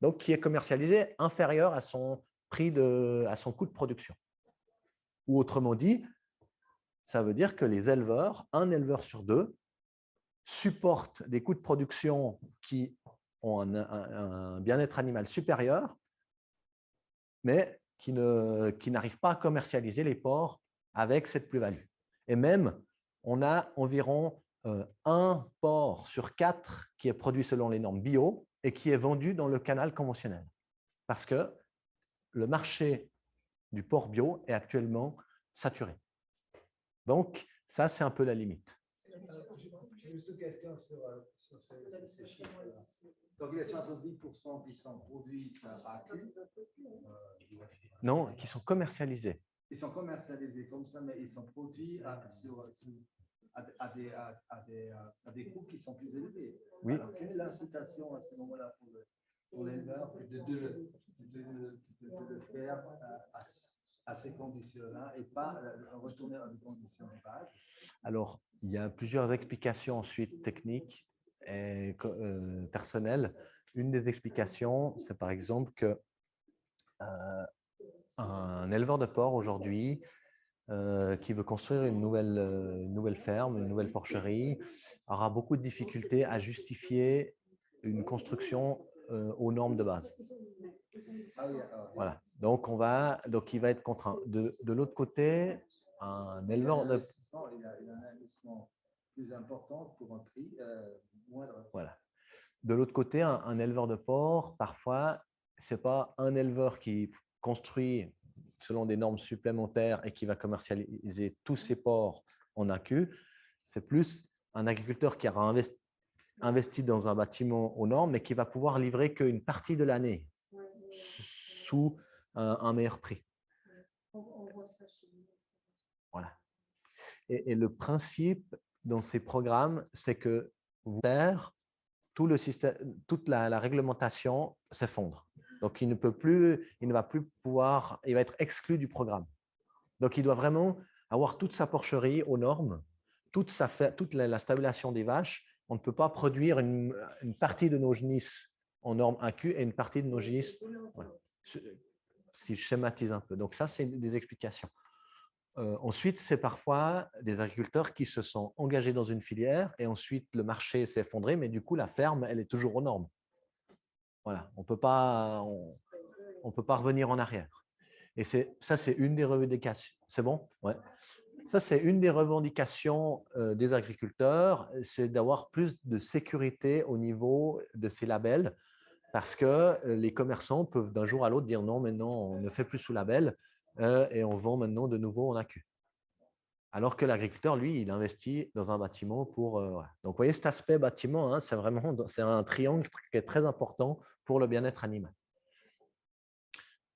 Donc, qui est commercialisé inférieur à son à son coût de production. Ou autrement dit, ça veut dire que les éleveurs, un éleveur sur deux, supportent des coûts de production qui ont un bien-être animal supérieur, mais qui n'arrivent pas à commercialiser les porcs avec cette plus-value. Et même, on a environ un porc sur 4 qui est produit selon les normes bio et qui est vendu dans le canal conventionnel. Parce que le marché du porc bio est actuellement saturé. Donc, ça, c'est un peu la limite. J'ai Juste une question sur ces chiffres-là. Donc, il y a 70% qui sont produits par AQ. Non, qui sont commercialisés. Ils sont commercialisés comme ça, mais ils sont produits à des coûts qui sont plus élevés. Oui. Alors, quelle est l'incitation à ce moment-là pour l'éleveur de le faire à ces conditions-là et pas retourner à des conditions de base? Alors, il y a plusieurs explications ensuite techniques et personnelles. Une des explications, c'est par exemple que un éleveur de porc aujourd'hui qui veut construire une nouvelle ferme, une nouvelle porcherie, aura beaucoup de difficultés à justifier une construction aux normes de base. Voilà. Donc, il va être contraint. De l'autre côté, un éleveur de... Il a un investissement plus important pour un prix moindre. Voilà. De l'autre côté, un éleveur de porc, parfois, ce n'est pas un éleveur qui construit selon des normes supplémentaires et qui va commercialiser tous ses porcs en AQ. C'est plus un agriculteur qui aura investi dans un bâtiment aux normes, mais qui va pouvoir livrer qu'une partie de l'année sous un meilleur prix. Voilà. Et le principe dans ces programmes, c'est que tout le système, toute la réglementation s'effondre. Donc, il ne va plus pouvoir, il va être exclu du programme. Donc, il doit vraiment avoir toute sa porcherie aux normes, toute la stabulation des vaches. On ne peut pas produire une partie de nos génisses en norme AQ et une partie de nos génisses, voilà, si je schématise un peu. Donc, ça, c'est des explications. Ensuite, c'est parfois des agriculteurs qui se sont engagés dans une filière et ensuite le marché s'est effondré, mais du coup, la ferme, elle est toujours aux normes. Voilà, on ne peut pas revenir en arrière. Et ça, c'est une des revendications. C'est bon? Ouais. Ça, c'est une des revendications des agriculteurs, c'est d'avoir plus de sécurité au niveau de ces labels, parce que les commerçants peuvent d'un jour à l'autre dire non, maintenant, on ne fait plus sous label et on vend maintenant de nouveau en AQ. Alors que l'agriculteur, lui, il investit dans un bâtiment pour… voilà. Donc, vous voyez, cet aspect bâtiment, hein, c'est un triangle qui est très important pour le bien-être animal.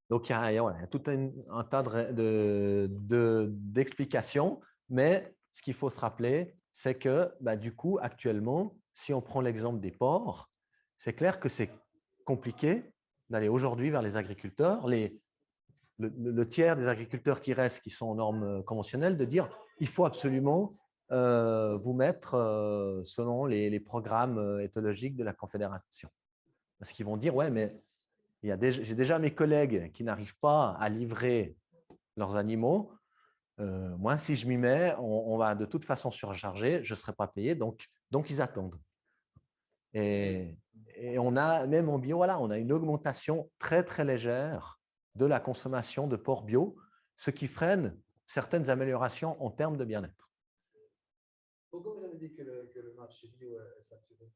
Donc, il y a tout un tas d'explications, mais ce qu'il faut se rappeler, c'est que du coup, actuellement, si on prend l'exemple des porcs, c'est clair que c'est compliqué d'aller aujourd'hui vers les agriculteurs, le tiers des agriculteurs qui restent, qui sont aux normes conventionnelles, de dire il faut absolument vous mettre selon les programmes éthologiques de la Confédération. Parce qu'ils vont dire, ouais, mais j'ai déjà mes collègues qui n'arrivent pas à livrer leurs animaux. Moi, si je m'y mets, on va de toute façon surcharger, je ne serai pas payé, donc ils attendent. Et on a, même en bio, voilà, on a une augmentation très, très légère de la consommation de porc bio, ce qui freine certaines améliorations en termes de bien-être. Pourquoi vous avez dit que le marché bio est saturé?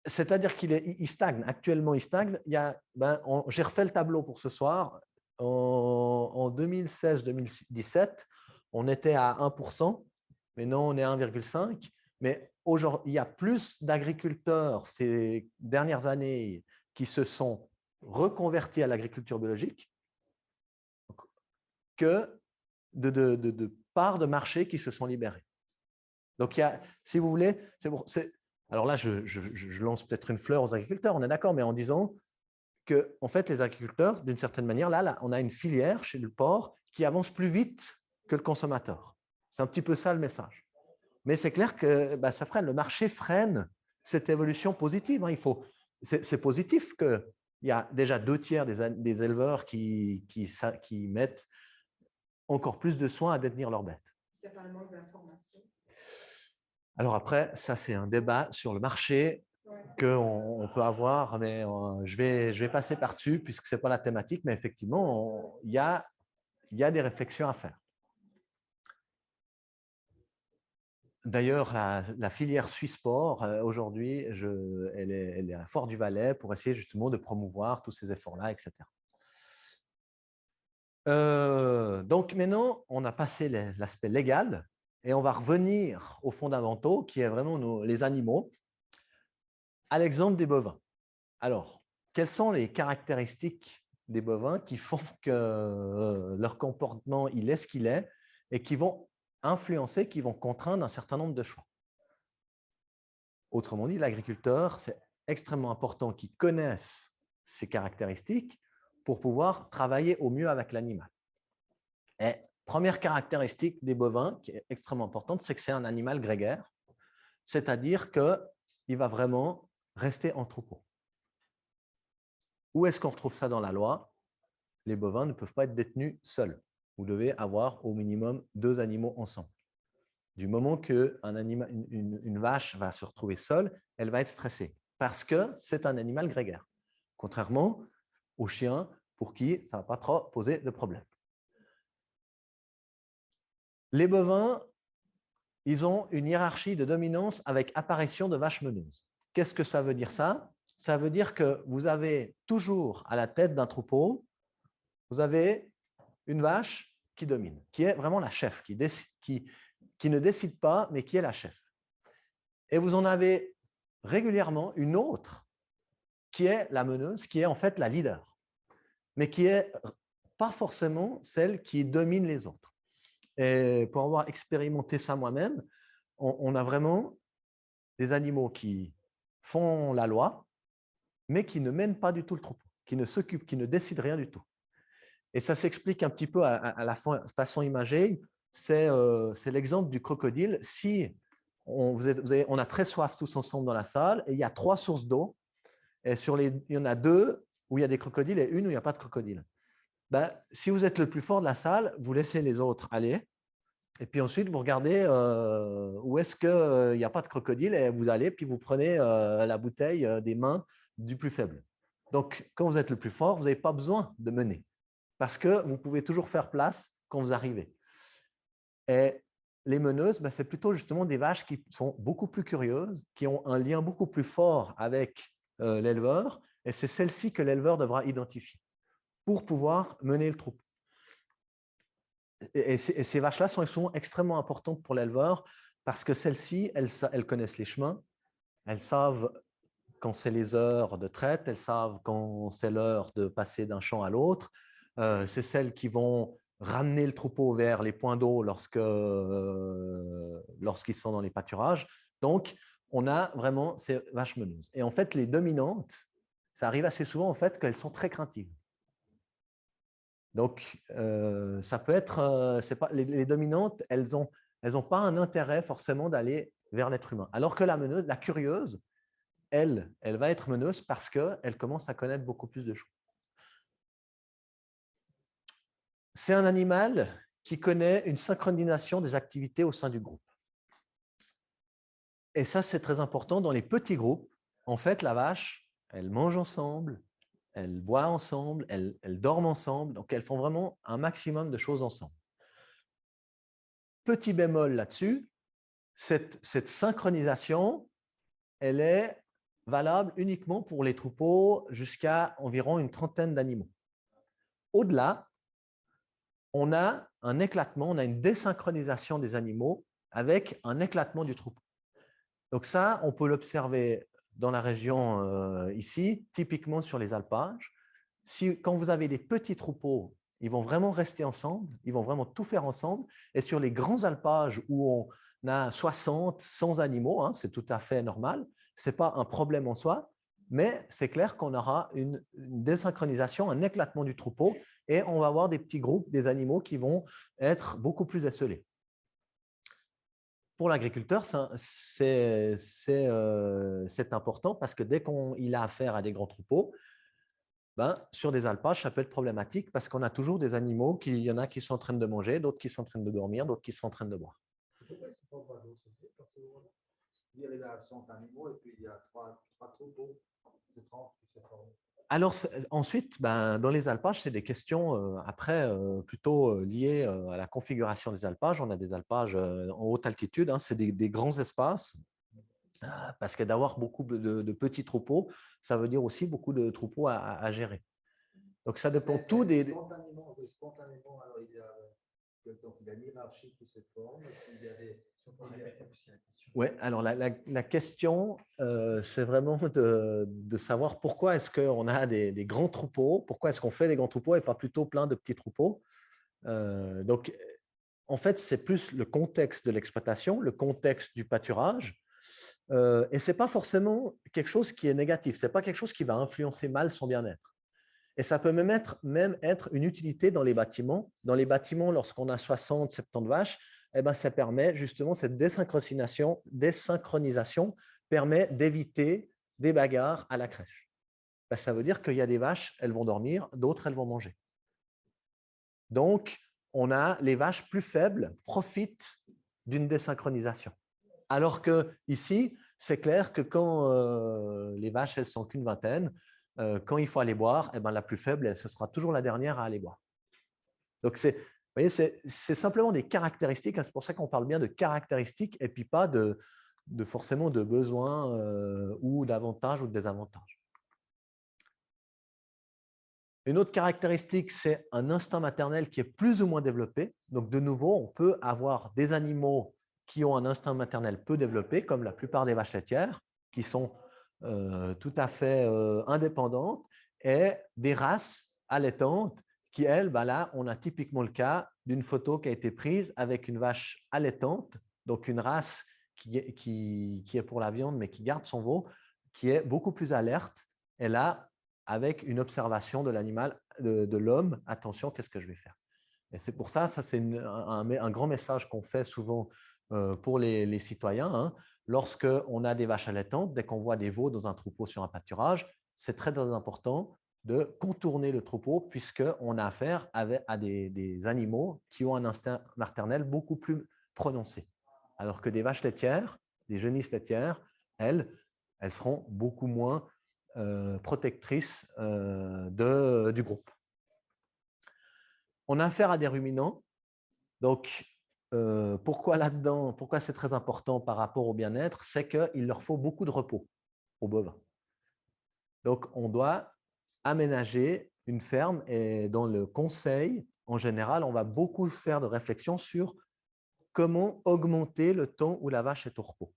C'est-à-dire qu'il stagne. Actuellement, il stagne. J'ai refait le tableau pour ce soir. En 2016-2017, on était à 1%. Maintenant, on est à 1,5%. Mais aujourd'hui, il y a plus d'agriculteurs ces dernières années qui se sont reconvertis à l'agriculture biologique que de parts de marché qui se sont libérées. Donc, si vous voulez, alors là, je lance peut-être une fleur aux agriculteurs, on est d'accord, mais en disant que, en fait, les agriculteurs, d'une certaine manière, là, on a une filière chez le porc qui avance plus vite que le consommateur. C'est un petit peu ça le message. Mais c'est clair que ça freine, le marché freine cette évolution positive. Hein. C'est positif qu'il y a déjà 2/3 des éleveurs qui mettent encore plus de soins à détenir leurs bêtes. Est-ce qu'il n'y a pas un manque d'information? Alors après, ça, c'est un débat sur le marché qu'on peut avoir, mais je vais passer par-dessus puisque ce n'est pas la thématique, mais effectivement, il y a des réflexions à faire. D'ailleurs, la filière Swissport, aujourd'hui, elle est à Fort-du-Valais pour essayer justement de promouvoir tous ces efforts-là, etc. Donc maintenant, on a passé l'aspect légal Et on va revenir aux fondamentaux, qui est vraiment les animaux, à l'exemple des bovins. Alors, quelles sont les caractéristiques des bovins qui font que leur comportement il est ce qu'il est et qui vont influencer, qui vont contraindre un certain nombre de choix? Autrement dit, l'agriculteur, c'est extrêmement important qu'il connaisse ces caractéristiques pour pouvoir travailler au mieux avec l'animal. Et première caractéristique des bovins, qui est extrêmement importante, c'est que c'est un animal grégaire, c'est-à-dire qu'il va vraiment rester en troupeau. Où est-ce qu'on retrouve ça dans la loi? Les bovins ne peuvent pas être détenus seuls. Vous devez avoir au minimum 2 animaux ensemble. Du moment qu'une vache va se retrouver seule, elle va être stressée parce que c'est un animal grégaire, contrairement aux chiens pour qui ça ne va pas trop poser de problème. Les bovins, ils ont une hiérarchie de dominance avec apparition de vaches meneuses. Qu'est-ce que ça veut dire ça? Ça veut dire que vous avez toujours à la tête d'un troupeau, vous avez une vache qui domine, qui est vraiment la chef, qui ne décide pas, mais qui est la chef. Et vous en avez régulièrement une autre qui est la meneuse, qui est en fait la leader, mais qui n'est pas forcément celle qui domine les autres. Et pour avoir expérimenté ça moi-même, on a vraiment des animaux qui font la loi, mais qui ne mènent pas du tout le troupeau, qui ne s'occupent, qui ne décident rien du tout. Et ça s'explique un petit peu à la façon imagée. C'est l'exemple du crocodile. Si on a très soif tous ensemble dans la salle et il y a 3 sources d'eau, et il y en a 2 où il y a des crocodiles et une où il n'y a pas de crocodile. Ben, si vous êtes le plus fort de la salle, vous laissez les autres aller. Et puis ensuite, vous regardez où est-ce qu'il n'y a pas de crocodile et vous allez, puis vous prenez la bouteille des mains du plus faible. Donc, quand vous êtes le plus fort, vous n'avez pas besoin de mener parce que vous pouvez toujours faire place quand vous arrivez. Et les meneuses, ben, c'est plutôt justement des vaches qui sont beaucoup plus curieuses, qui ont un lien beaucoup plus fort avec l'éleveur, et c'est celle-ci que l'éleveur devra identifier pour pouvoir mener le troupeau. Et ces vaches-là sont extrêmement importantes pour l'éleveur parce que celles-ci, elles connaissent les chemins, elles savent quand c'est les heures de traite, elles savent quand c'est l'heure de passer d'un champ à l'autre. C'est celles qui vont ramener le troupeau vers les points d'eau lorsqu'ils sont dans les pâturages. Donc, on a vraiment ces vaches meneuses. Et en fait, les dominantes, ça arrive assez souvent en fait qu'elles sont très craintives. Donc, ça peut être, les dominantes, elles n'ont pas un intérêt forcément d'aller vers l'être humain. Alors que la meneuse, la curieuse, elle va être meneuse parce qu'elle commence à connaître beaucoup plus de choses. C'est un animal qui connaît une synchronisation des activités au sein du groupe. Et ça, c'est très important. Dans les petits groupes, en fait, la vache, elle mange ensemble, elles boivent ensemble, elles dorment ensemble, donc elles font vraiment un maximum de choses ensemble. Petit bémol là-dessus, cette synchronisation, elle est valable uniquement pour les troupeaux jusqu'à environ une trentaine d'animaux. Au-delà, on a un éclatement, on a une désynchronisation des animaux avec un éclatement du troupeau. Donc ça, on peut l'observer dans la région ici, typiquement sur les alpages. Quand vous avez des petits troupeaux, ils vont vraiment rester ensemble, ils vont vraiment tout faire ensemble. Et sur les grands alpages où on a 60, 100 animaux, hein, c'est tout à fait normal, ce n'est pas un problème en soi, mais c'est clair qu'on aura une désynchronisation, un éclatement du troupeau, et on va avoir des petits groupes, des animaux qui vont être beaucoup plus esselés. Pour l'agriculteur, c'est important parce que dès qu'il a affaire à des grands troupeaux, ben, sur des alpages, ça peut être problématique parce qu'on a toujours des animaux, il y en a qui sont en train de manger, d'autres qui sont en train de dormir, d'autres qui sont en train de boire. Pourquoi ils ne font pas d'autres trucs dans ces moments-là? Il y a 100 animaux et puis il y a 3 troupeaux de 30 qui se forment. Alors ensuite, ben, dans les alpages, c'est des questions après plutôt liées à la configuration des alpages. On a des alpages en haute altitude, hein, c'est des grands espaces. Parce que d'avoir beaucoup de petits troupeaux, ça veut dire aussi beaucoup de troupeaux à gérer. Donc, ça dépend tout des… Spontanément, alors Donc, il y a une hiérarchie qui se forme. Il y a des... Oui, alors la question, c'est vraiment de savoir pourquoi est-ce qu'on a des grands troupeaux, pourquoi est-ce qu'on fait des grands troupeaux et pas plutôt plein de petits troupeaux. Donc, en fait, c'est plus le contexte de l'exploitation, le contexte du pâturage. Et ce n'est pas forcément quelque chose qui est négatif, ce n'est pas quelque chose qui va influencer mal son bien-être. Et ça peut même être une utilité dans les bâtiments. Dans les bâtiments, lorsqu'on a 60, 70 vaches, eh ben, ça permet justement, cette désynchronisation permet d'éviter des bagarres à la crèche. Ben, ça veut dire qu'il y a des vaches, elles vont dormir, d'autres, elles vont manger. Donc, on a les vaches plus faibles profitent d'une désynchronisation. Alors que ici, c'est clair que quand les vaches, elles sont qu'une vingtaine, quand il faut aller boire, eh ben, la plus faible, ce sera toujours la dernière à aller boire. Donc, vous voyez, c'est simplement des caractéristiques. C'est pour ça qu'on parle bien de caractéristiques et puis pas forcément de besoins ou d'avantages ou de désavantages. Une autre caractéristique, c'est un instinct maternel qui est plus ou moins développé. Donc, de nouveau, on peut avoir des animaux qui ont un instinct maternel peu développé, comme la plupart des vaches laitières, qui sont tout à fait indépendantes, et des races allaitantes qui, elles, ben là, on a typiquement le cas d'une photo qui a été prise avec une vache allaitante, donc une race qui est pour la viande, mais qui garde son veau, qui est beaucoup plus alerte. Et là, avec une observation de l'animal, de l'homme, attention, qu'est-ce que je vais faire? Et c'est pour ça, c'est un grand message qu'on fait souvent pour les citoyens. Hein. Lorsqu'on a des vaches allaitantes, dès qu'on voit des veaux dans un troupeau sur un pâturage, c'est très important de contourner le troupeau puisqu'on a affaire à des animaux qui ont un instinct maternel beaucoup plus prononcé. Alors que des vaches laitières, des genisses laitières, elles seront beaucoup moins protectrices du groupe. On a affaire à des ruminants. Donc, pourquoi là-dedans, pourquoi c'est très important par rapport au bien-être, c'est qu'il leur faut beaucoup de repos aux bovins. Donc, on doit aménager une ferme et dans le conseil, en général, on va beaucoup faire de réflexion sur comment augmenter le temps où la vache est au repos.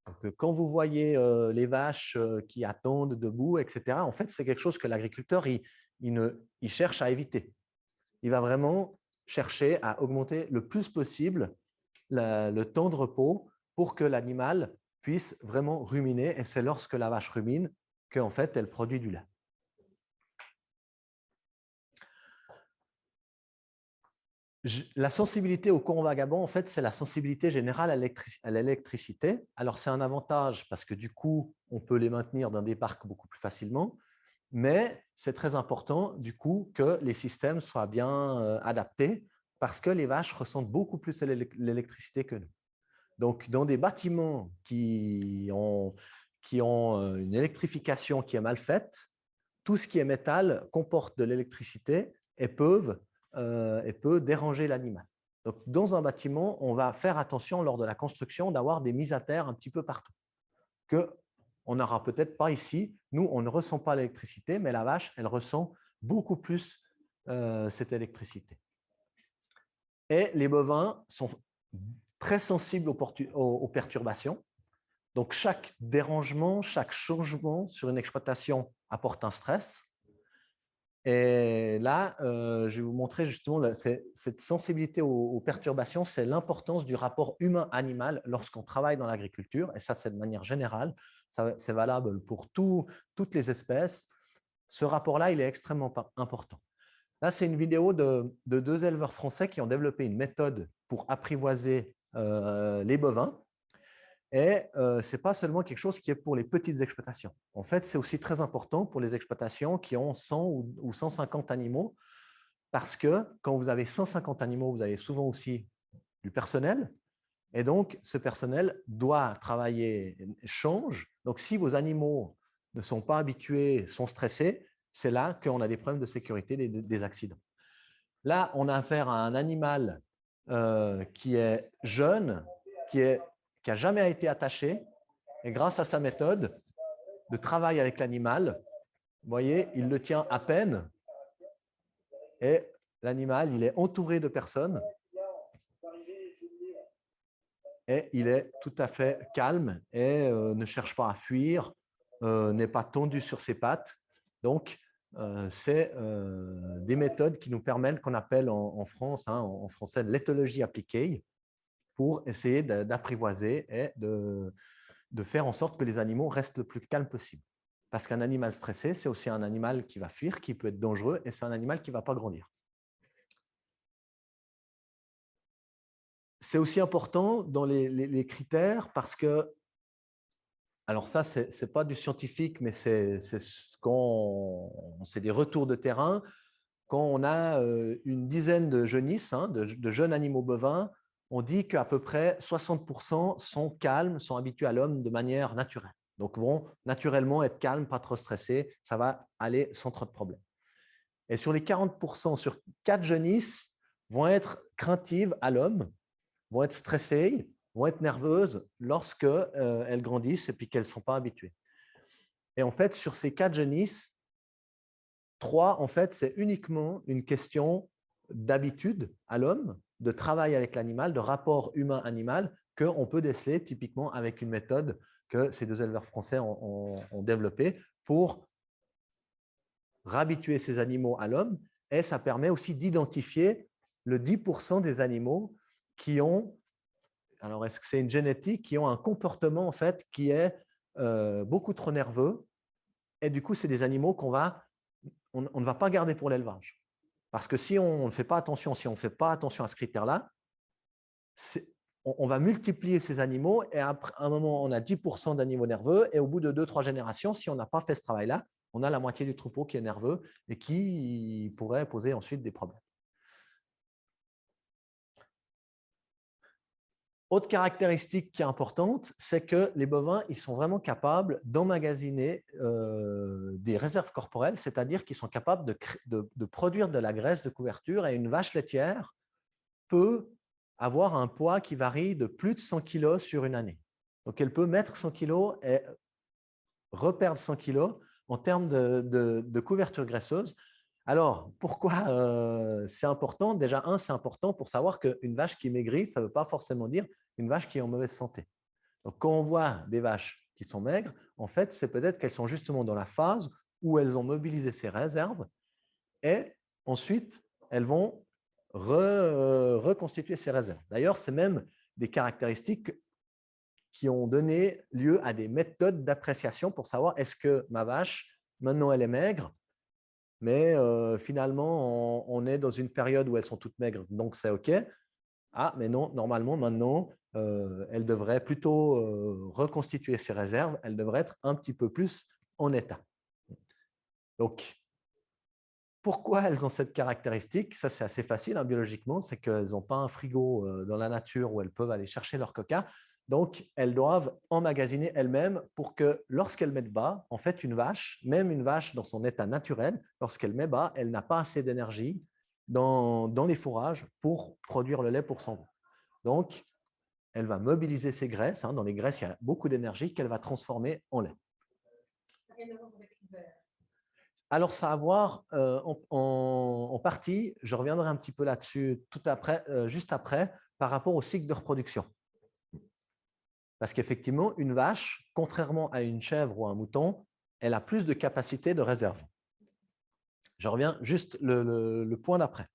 Donc, quand vous voyez les vaches qui attendent debout, etc., en fait, c'est quelque chose que l'agriculteur il cherche à éviter. Il va vraiment chercher à augmenter le plus possible le temps de repos pour que l'animal puisse vraiment ruminer. Et c'est lorsque la vache rumine qu'en fait, elle produit du lait. La sensibilité au courant vagabond, en fait, c'est la sensibilité générale à l'électricité. Alors, c'est un avantage parce que du coup, on peut les maintenir dans des parcs beaucoup plus facilement. Mais c'est très important, du coup, que les systèmes soient bien adaptés parce que les vaches ressentent beaucoup plus l'électricité que nous. Donc, dans des bâtiments qui ont une électrification qui est mal faite, tout ce qui est métal comporte de l'électricité et peut déranger l'animal. Donc, dans un bâtiment, on va faire attention lors de la construction d'avoir des mises à terre un petit peu partout. On n'aura peut-être pas ici. Nous, on ne ressent pas l'électricité, mais la vache, elle ressent beaucoup plus cette électricité. Et les bovins sont très sensibles aux perturbations. Donc, chaque dérangement, chaque changement sur une exploitation apporte un stress. Et là, je vais vous montrer justement cette sensibilité aux perturbations, c'est l'importance du rapport humain-animal lorsqu'on travaille dans l'agriculture. Et ça, c'est de manière générale, c'est valable pour toutes les espèces. Ce rapport-là, il est extrêmement important. Là, c'est une vidéo de 2 éleveurs français qui ont développé une méthode pour apprivoiser les bovins. Et ce n'est pas seulement quelque chose qui est pour les petites exploitations. En fait, c'est aussi très important pour les exploitations qui ont 100 ou 150 animaux, parce que quand vous avez 150 animaux, vous avez souvent aussi du personnel. Et donc, ce personnel doit travailler, change. Donc, si vos animaux ne sont pas habitués, sont stressés, c'est là qu'on a des problèmes de sécurité, des accidents. Là, on a affaire à un animal qui est jeune, qui n'a jamais été attaché, et grâce à sa méthode de travail avec l'animal, vous voyez, il le tient à peine, et l'animal, il est entouré de personnes et il est tout à fait calme et ne cherche pas à fuir, n'est pas tendu sur ses pattes. Donc, c'est des méthodes qui nous permettent, qu'on appelle en France, en français, l'éthologie appliquée, pour essayer d'apprivoiser et de faire en sorte que les animaux restent le plus calmes possible. Parce qu'un animal stressé, c'est aussi un animal qui va fuir, qui peut être dangereux, et c'est un animal qui ne va pas grandir. C'est aussi important dans les critères parce que, alors ça, ce n'est pas du scientifique, mais c'est des retours de terrain. Quand on a une dizaine de jeunisses, de jeunes animaux bovins, on dit qu'à peu près 60% sont calmes, sont habitués à l'homme de manière naturelle. Donc, vont naturellement être calmes, pas trop stressés, ça va aller sans trop de problèmes. Et sur les 40%, sur 4 jeunisses, vont être craintives à l'homme, vont être stressées, vont être nerveuses lorsque elles grandissent et puis qu'elles ne sont pas habituées. Et en fait, sur ces 4 jeunisses, 3, en fait, c'est uniquement une question d'habitude à l'homme, de travail avec l'animal, de rapport humain-animal qu'on peut déceler typiquement avec une méthode que ces 2 éleveurs français ont développée pour réhabituer ces animaux à l'homme. Et ça permet aussi d'identifier le 10% des animaux qui ont, alors est-ce que c'est une génétique, qui ont un comportement en fait qui est beaucoup trop nerveux. Et du coup, c'est des animaux on ne va pas garder pour l'élevage. Parce que si on ne fait pas attention, si on ne fait pas attention à ce critère-là, on va multiplier ces animaux et à un moment, on a 10% d'animaux nerveux et au bout de 2-3 générations, si on n'a pas fait ce travail-là, on a la moitié du troupeau qui est nerveux et qui pourrait poser ensuite des problèmes. Autre caractéristique qui est importante, c'est que les bovins, ils sont vraiment capables d'emmagasiner des réserves corporelles, c'est-à-dire qu'ils sont capables de produire de la graisse de couverture, et une vache laitière peut avoir un poids qui varie de plus de 100 kg sur une année. Donc, elle peut mettre 100 kg et reperdre 100 kg en termes de couverture graisseuse. Alors, pourquoi c'est important? Déjà, c'est important pour savoir qu'une vache qui maigrit, ça ne veut pas forcément dire une vache qui est en mauvaise santé. Donc, quand on voit des vaches qui sont maigres, en fait, c'est peut-être qu'elles sont justement dans la phase où elles ont mobilisé ces réserves et ensuite, elles vont reconstituer ces réserves. D'ailleurs, c'est même des caractéristiques qui ont donné lieu à des méthodes d'appréciation pour savoir est-ce que ma vache, maintenant, elle est maigre, mais finalement, on est dans une période où elles sont toutes maigres, donc c'est OK. Ah, mais non, normalement, maintenant, elles devraient plutôt reconstituer ses réserves, elles devraient être un petit peu plus en état. Donc, pourquoi elles ont cette caractéristique? Ça, c'est assez facile biologiquement, c'est qu'elles n'ont pas un frigo dans la nature où elles peuvent aller chercher leur coca. Donc, elles doivent emmagasiner elles-mêmes pour que lorsqu'elles mettent bas, en fait, une vache, même une vache dans son état naturel, lorsqu'elle met bas, elle n'a pas assez d'énergie dans les fourrages pour produire le lait pour son veau. Donc, elle va mobiliser ses graisses. Dans les graisses, il y a beaucoup d'énergie qu'elle va transformer en lait. Ça n'a rien à voir avec l'hiver. Alors, ça a à voir en partie, je reviendrai un petit peu là-dessus juste après, par rapport au cycle de reproduction. Parce qu'effectivement, une vache, contrairement à une chèvre ou un mouton, elle a plus de capacité de réserve. Je reviens juste le point d'après.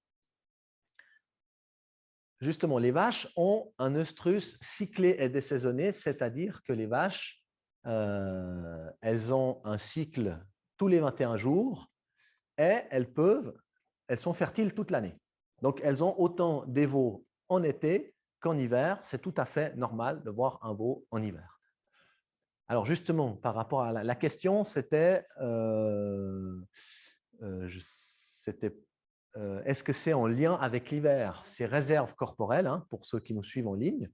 Justement, les vaches ont un œstrus cyclé et désaisonné, c'est-à-dire que les vaches, elles ont un cycle tous les 21 jours et elles sont fertiles toute l'année. Donc, elles ont autant des veaux en été qu'en hiver. C'est tout à fait normal de voir un veau en hiver. Alors, justement, par rapport à la question, c'était est-ce que c'est en lien avec l'hiver, ces réserves corporelles, pour ceux qui nous suivent en ligne?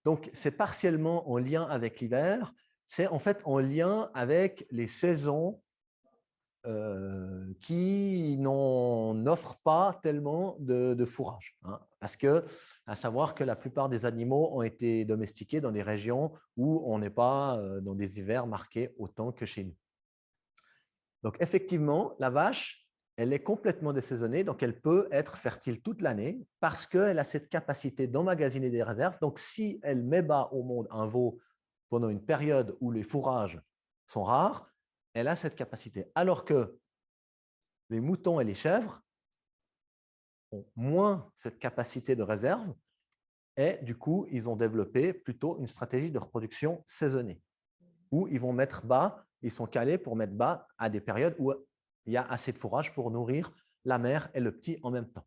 Donc, c'est partiellement en lien avec l'hiver. C'est en fait en lien avec les saisons qui n'offrent pas tellement de fourrage. Parce que, à savoir que la plupart des animaux ont été domestiqués dans des régions où on n'est pas dans des hivers marqués autant que chez nous. Donc, effectivement, la vache, elle est complètement désaisonnée, donc elle peut être fertile toute l'année parce qu'elle a cette capacité d'emmagasiner des réserves. Donc, si elle met bas au monde un veau pendant une période où les fourrages sont rares, elle a cette capacité. Alors que les moutons et les chèvres ont moins cette capacité de réserve et du coup, ils ont développé plutôt une stratégie de reproduction saisonnée où ils vont mettre bas, ils sont calés pour mettre bas à des périodes où il y a assez de fourrage pour nourrir la mère et le petit en même temps.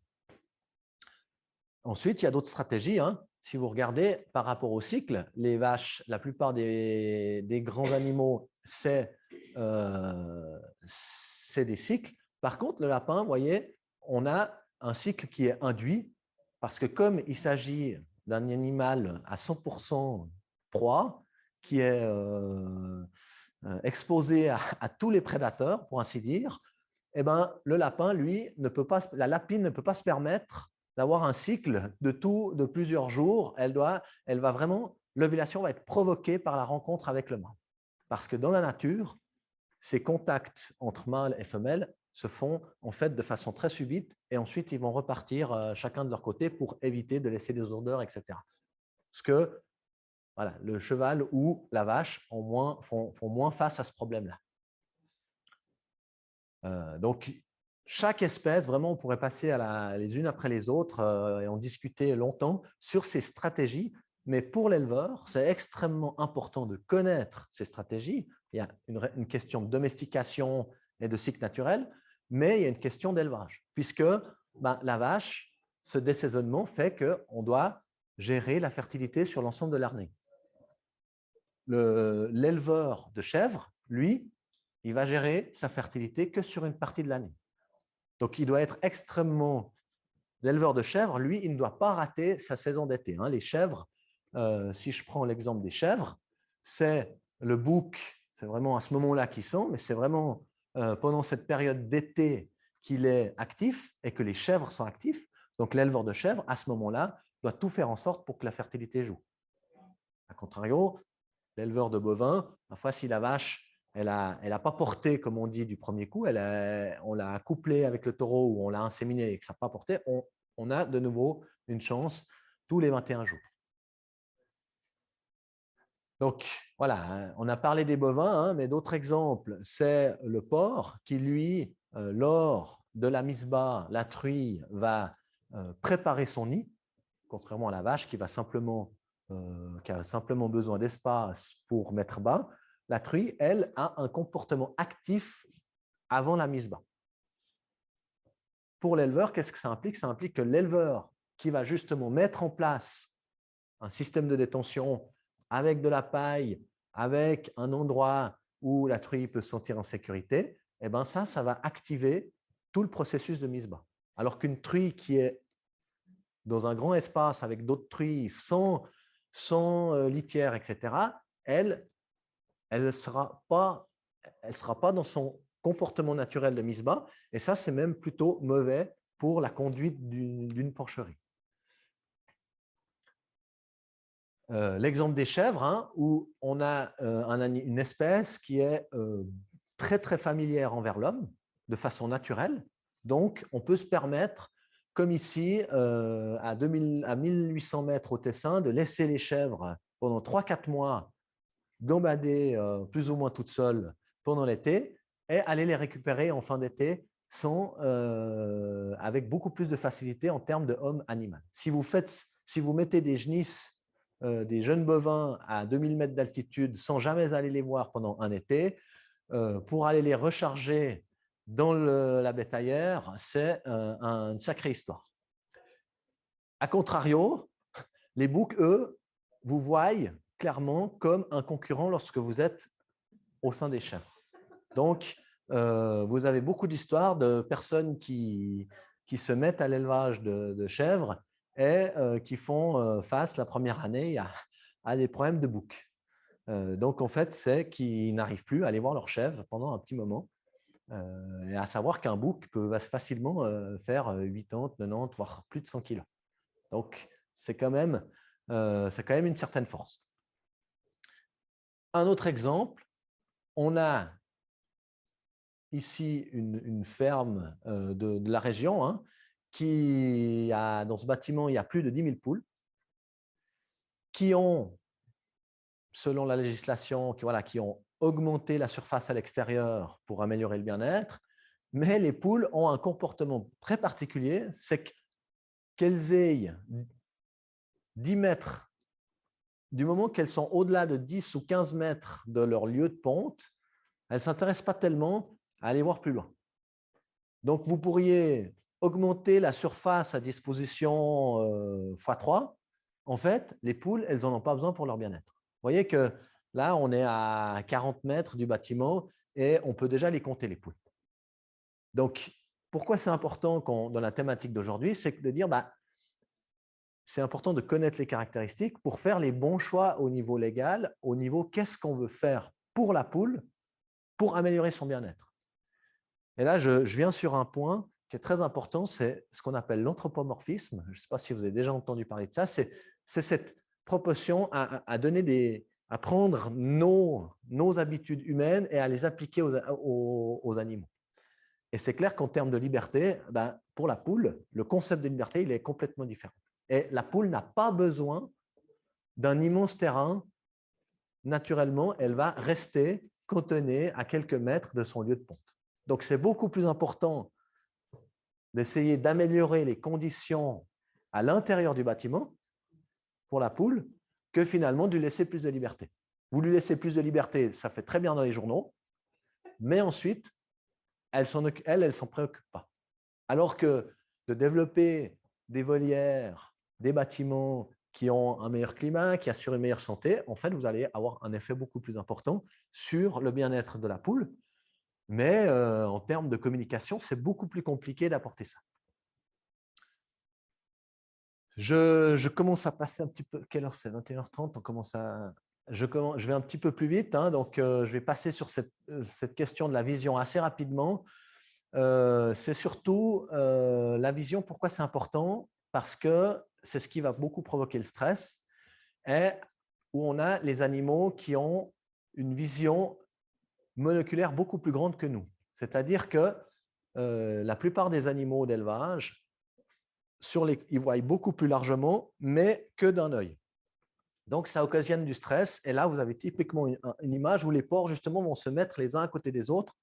Ensuite, il y a d'autres stratégies. Si vous regardez par rapport au cycle, les vaches, la plupart des grands animaux, c'est des cycles. Par contre, le lapin, vous voyez, on a un cycle qui est induit parce que comme il s'agit d'un animal à 100% proie, qui est exposé à tous les prédateurs, pour ainsi dire, eh ben, le lapin, lui, la lapine ne peut pas se permettre d'avoir un cycle de plusieurs jours. L'ovulation va être provoquée par la rencontre avec le mâle. Parce que dans la nature, ces contacts entre mâles et femelles se font en fait de façon très subite et ensuite ils vont repartir chacun de leur côté pour éviter de laisser des odeurs, etc. Parce que voilà, le cheval ou la vache font moins face à ce problème-là. Donc, chaque espèce, vraiment, on pourrait passer les unes après les autres et en discuter longtemps sur ces stratégies. Mais pour l'éleveur, c'est extrêmement important de connaître ces stratégies. Il y a une question de domestication et de cycle naturel, mais il y a une question d'élevage, puisque la vache, ce désaisonnement fait qu'on doit gérer la fertilité sur l'ensemble de l'année. L'éleveur de chèvres, lui, il va gérer sa fertilité que sur une partie de l'année. Donc, il doit être extrêmement… L'éleveur de chèvres, lui, il ne doit pas rater sa saison d'été. Les chèvres, si je prends l'exemple des chèvres, c'est le bouc, c'est vraiment à ce moment-là qu'ils sont, mais c'est vraiment pendant cette période d'été qu'il est actif et que les chèvres sont actifs. Donc, l'éleveur de chèvres, à ce moment-là, doit tout faire en sorte pour que la fertilité joue. A contrario, l'éleveur de bovins, parfois, si la vache elle n'a pas porté, comme on dit, du premier coup, on l'a couplée avec le taureau ou on l'a inséminée et que ça n'a pas porté, on a de nouveau une chance tous les 21 jours. Donc, voilà, on a parlé des bovins, mais d'autres exemples, c'est le porc qui, lui, lors de la mise bas, la truie va préparer son nid, contrairement à la vache qui a simplement besoin d'espace pour mettre bas. La truie, elle, a un comportement actif avant la mise bas. Pour l'éleveur, qu'est-ce que ça implique? Ça implique que l'éleveur qui va justement mettre en place un système de détention avec de la paille, avec un endroit où la truie peut se sentir en sécurité, eh ben ça va activer tout le processus de mise bas. Alors qu'une truie qui est dans un grand espace avec d'autres truies sans litière, etc., elle ne sera pas dans son comportement naturel de mise bas. Et ça, c'est même plutôt mauvais pour la conduite d'une porcherie. L'exemple des chèvres, où on a une espèce qui est très, très familière envers l'homme, de façon naturelle. Donc, on peut se permettre, comme ici, à 1800 mètres au Tessin, de laisser les chèvres pendant 3-4 mois gambader plus ou moins toutes seules pendant l'été et aller les récupérer en fin d'été avec beaucoup plus de facilité en termes de homme-animal. Si vous mettez des genisses, des jeunes bovins à 2000 mètres d'altitude sans jamais aller les voir pendant un été, pour aller les recharger dans la bétaillère, c'est une sacrée histoire. A contrario, les boucs, eux, vous voient clairement comme un concurrent lorsque vous êtes au sein des chèvres. Donc, vous avez beaucoup d'histoires de personnes qui se mettent à l'élevage de chèvres et qui font face la première année à des problèmes de boucs. Donc, en fait, c'est qu'ils n'arrivent plus à aller voir leurs chèvres pendant un petit moment. Et à savoir qu'un bouc peut facilement faire 80, 90, voire plus de 100 kilos. Donc, c'est quand même une certaine force. Un autre exemple, on a ici une ferme de la région, hein, qui a, dans ce bâtiment, il y a plus de 10 000 poules qui ont, selon la législation, qui ont augmenté la surface à l'extérieur pour améliorer le bien-être, mais les poules ont un comportement très particulier, c'est qu'elles aient 10 mètres, du moment qu'elles sont au-delà de 10 ou 15 mètres de leur lieu de ponte, elles ne s'intéressent pas tellement à aller voir plus loin. Donc, vous pourriez augmenter la surface à disposition x3. En fait, les poules, elles n'en ont pas besoin pour leur bien-être. Vous voyez que là, on est à 40 mètres du bâtiment et on peut déjà les compter, les poules. Donc, pourquoi c'est important dans la thématique d'aujourd'hui, c'est de dire, c'est important de connaître les caractéristiques pour faire les bons choix au niveau légal, au niveau qu'est-ce qu'on veut faire pour la poule pour améliorer son bien-être. Et là, je viens sur un point qui est très important, c'est ce qu'on appelle l'anthropomorphisme. Je ne sais pas si vous avez déjà entendu parler de ça. C'est cette proportion à prendre nos habitudes humaines et à les appliquer aux animaux. Et c'est clair qu'en termes de liberté, pour la poule, le concept de liberté, il est complètement différent. Et la poule n'a pas besoin d'un immense terrain. Naturellement, elle va rester cantonnée à quelques mètres de son lieu de ponte. Donc, c'est beaucoup plus important d'essayer d'améliorer les conditions à l'intérieur du bâtiment pour la poule que finalement de lui laisser plus de liberté. Vous lui laissez plus de liberté, ça fait très bien dans les journaux, mais ensuite, elle ne s'en préoccupe pas. Alors que de développer des volières, des bâtiments qui ont un meilleur climat, qui assurent une meilleure santé, en fait, vous allez avoir un effet beaucoup plus important sur le bien-être de la poule. Mais en termes de communication, c'est beaucoup plus compliqué d'apporter ça. Je commence à passer un petit peu… Quelle heure c'est? 21h30. On commence à… Je vais un petit peu plus vite, hein, donc je vais passer sur cette question de la vision assez rapidement. C'est surtout la vision, pourquoi c'est important? Parce que c'est ce qui va beaucoup provoquer le stress et où on a les animaux qui ont une vision moléculaire beaucoup plus grande que nous. C'est-à-dire que la plupart des animaux d'élevage, ils voient beaucoup plus largement, mais que d'un œil. Donc, ça occasionne du stress. Et là, vous avez typiquement une image où les porcs, justement, vont se mettre les uns à côté des autres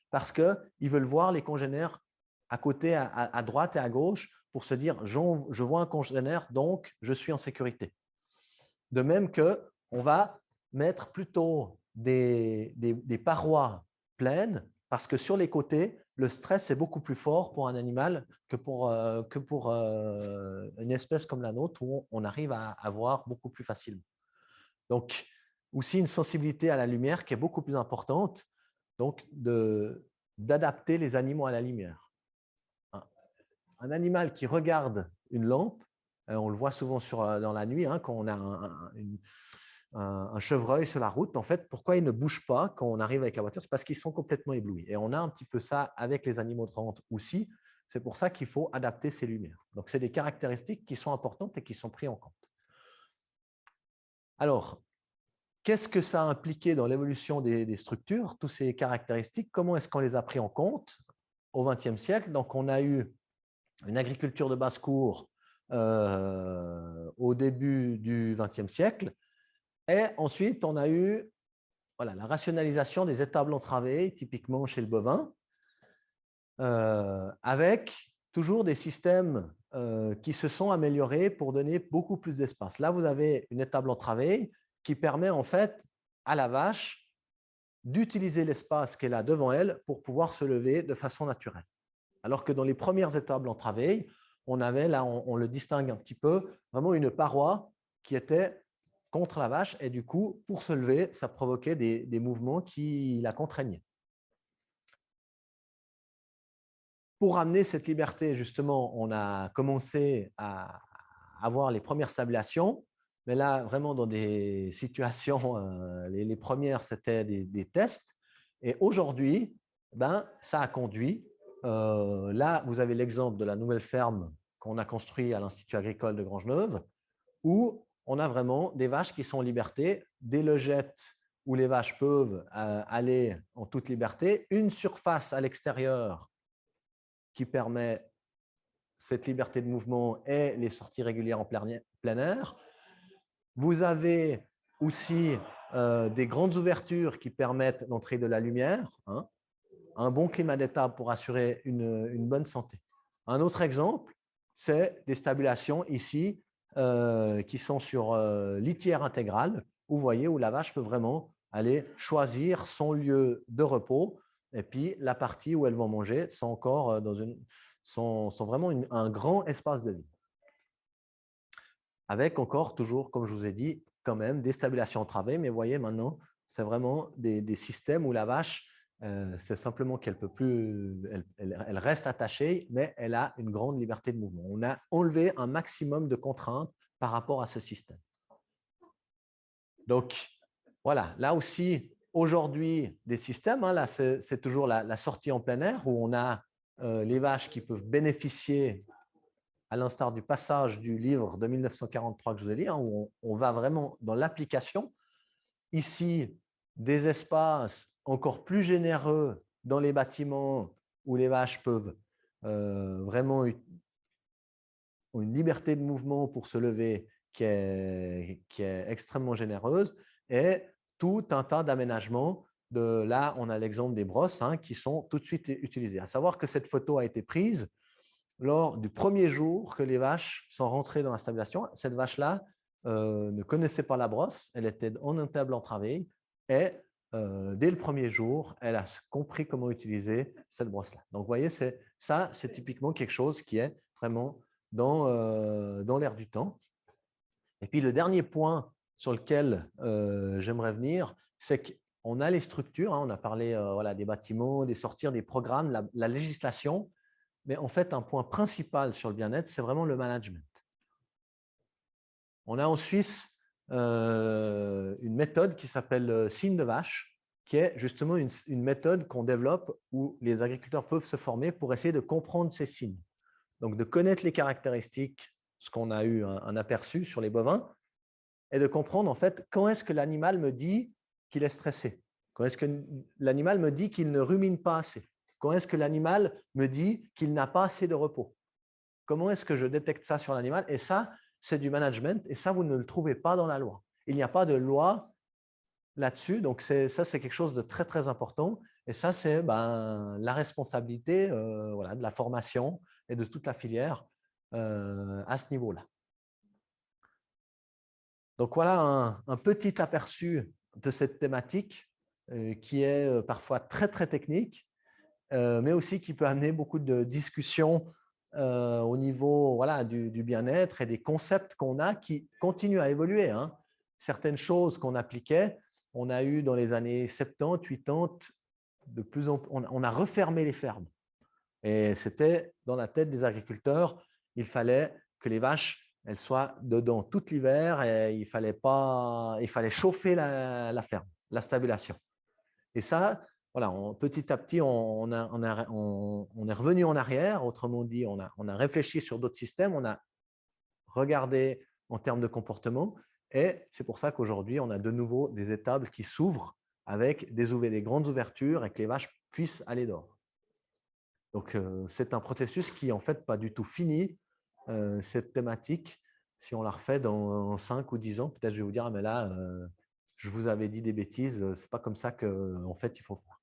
parce qu'ils veulent voir les congénères à côté, à droite et à gauche pour se dire « je vois un congénère, donc je suis en sécurité ». De même qu'on va mettre plutôt des parois pleines parce que sur les côtés, le stress est beaucoup plus fort pour un animal que pour une espèce comme la nôtre où on arrive à voir beaucoup plus facilement. Donc, aussi une sensibilité à la lumière qui est beaucoup plus importante, donc d'adapter les animaux à la lumière. Un animal qui regarde une lampe, on le voit souvent dans la nuit, hein, quand on a un chevreuil sur la route, en fait, pourquoi ils ne bougent pas quand on arrive avec la voiture? C'est parce qu'ils sont complètement éblouis. Et on a un petit peu ça avec les animaux de rente aussi. C'est pour ça qu'il faut adapter ces lumières. Donc, c'est des caractéristiques qui sont importantes et qui sont prises en compte. Alors, qu'est-ce que ça a impliqué dans l'évolution des structures, toutes ces caractéristiques? Comment est-ce qu'on les a pris en compte au XXe siècle? Donc, on a eu une agriculture de basse-cour au début du XXe siècle. Et ensuite, on a eu la rationalisation des étables entravées, typiquement chez le bovin, avec toujours des systèmes qui se sont améliorés pour donner beaucoup plus d'espace. Là, vous avez une étable entravée qui permet en fait à la vache d'utiliser l'espace qu'elle a devant elle pour pouvoir se lever de façon naturelle. Alors que dans les premières étables entravées, on avait, là on le distingue un petit peu, vraiment une paroi qui était contre la vache et du coup, pour se lever, ça provoquait des mouvements qui la contraignaient. Pour amener cette liberté, justement, on a commencé à avoir les premières sablations, mais là, vraiment dans des situations, les premières, c'était des tests. Et aujourd'hui, ça a conduit. Là, vous avez l'exemple de la nouvelle ferme qu'on a construite à l'Institut agricole de Grangeneuve, où on a vraiment des vaches qui sont en liberté, des logettes où les vaches peuvent aller en toute liberté, une surface à l'extérieur qui permet cette liberté de mouvement et les sorties régulières en plein air. Vous avez aussi des grandes ouvertures qui permettent l'entrée de la lumière, hein, un bon climat d'étable pour assurer une bonne santé. Un autre exemple, c'est des stabulations ici qui sont sur litière intégrale, où vous voyez où la vache peut vraiment aller choisir son lieu de repos et puis la partie où elles vont manger sont encore sont vraiment un grand espace de vie. Avec encore toujours, comme je vous ai dit, quand même des stabulations entravées, mais vous voyez maintenant, c'est vraiment des systèmes où la vache, c'est simplement qu'elle peut plus, elle reste attachée, mais elle a une grande liberté de mouvement. On a enlevé un maximum de contraintes par rapport à ce système. Donc, voilà, là aussi, aujourd'hui, des systèmes, hein, là, c'est toujours la sortie en plein air où on a les vaches qui peuvent bénéficier, à l'instar du passage du livre de 1943 que je vous ai dit, hein, où on va vraiment dans l'application. Ici, des espaces encore plus généreux dans les bâtiments où les vaches peuvent vraiment ont une liberté de mouvement pour se lever qui est extrêmement généreuse et tout un tas d'aménagements. Là, on a l'exemple des brosses hein, qui sont tout de suite utilisées. À savoir que cette photo a été prise lors du premier jour que les vaches sont rentrées dans la stabulation. Cette vache-là ne connaissait pas la brosse, elle était en un table entravée et dès le premier jour, elle a compris comment utiliser cette brosse-là. Donc, vous voyez, c'est typiquement quelque chose qui est vraiment dans l'air du temps. Et puis, le dernier point sur lequel j'aimerais venir, c'est qu'on a les structures, hein, on a parlé voilà, des bâtiments, des sorties, des programmes, la législation, mais en fait, un point principal sur le bien-être, c'est vraiment le management. On a en Suisse une méthode qui s'appelle signe de vache, qui est justement une méthode qu'on développe où les agriculteurs peuvent se former pour essayer de comprendre ces signes. Donc, de connaître les caractéristiques, ce qu'on a eu un aperçu sur les bovins, et de comprendre en fait quand est-ce que l'animal me dit qu'il est stressé, quand est-ce que l'animal me dit qu'il ne rumine pas assez, quand est-ce que l'animal me dit qu'il n'a pas assez de repos. Comment est-ce que je détecte ça sur l'animal? Et ça, c'est du management, et ça, vous ne le trouvez pas dans la loi. Il n'y a pas de loi là-dessus, donc ça, c'est quelque chose de très, très important. Et ça, c'est la responsabilité voilà, de la formation et de toute la filière à ce niveau-là. Donc, voilà un petit aperçu de cette thématique qui est parfois très, très technique, mais aussi qui peut amener beaucoup de discussions au niveau voilà, du bien-être et des concepts qu'on a qui continuent à évoluer. Hein. Certaines choses qu'on appliquait, on a eu dans les années 70, 80, de plus en plus, on a refermé les fermes. Et c'était dans la tête des agriculteurs, il fallait que les vaches elles soient dedans tout l'hiver et il fallait chauffer la ferme, la stabulation. Et ça, voilà, petit à petit, on est revenu en arrière. Autrement dit, on a réfléchi sur d'autres systèmes, on a regardé en termes de comportement. Et c'est pour ça qu'aujourd'hui, on a de nouveau des étables qui s'ouvrent avec des grandes ouvertures et que les vaches puissent aller dehors. Donc, c'est un processus qui est en fait pas du tout fini, cette thématique. Si on la refait dans 5 ou 10 ans, peut-être je vais vous dire, ah, mais là, je vous avais dit des bêtises, ce n'est pas comme ça qu'en fait, il faut faire.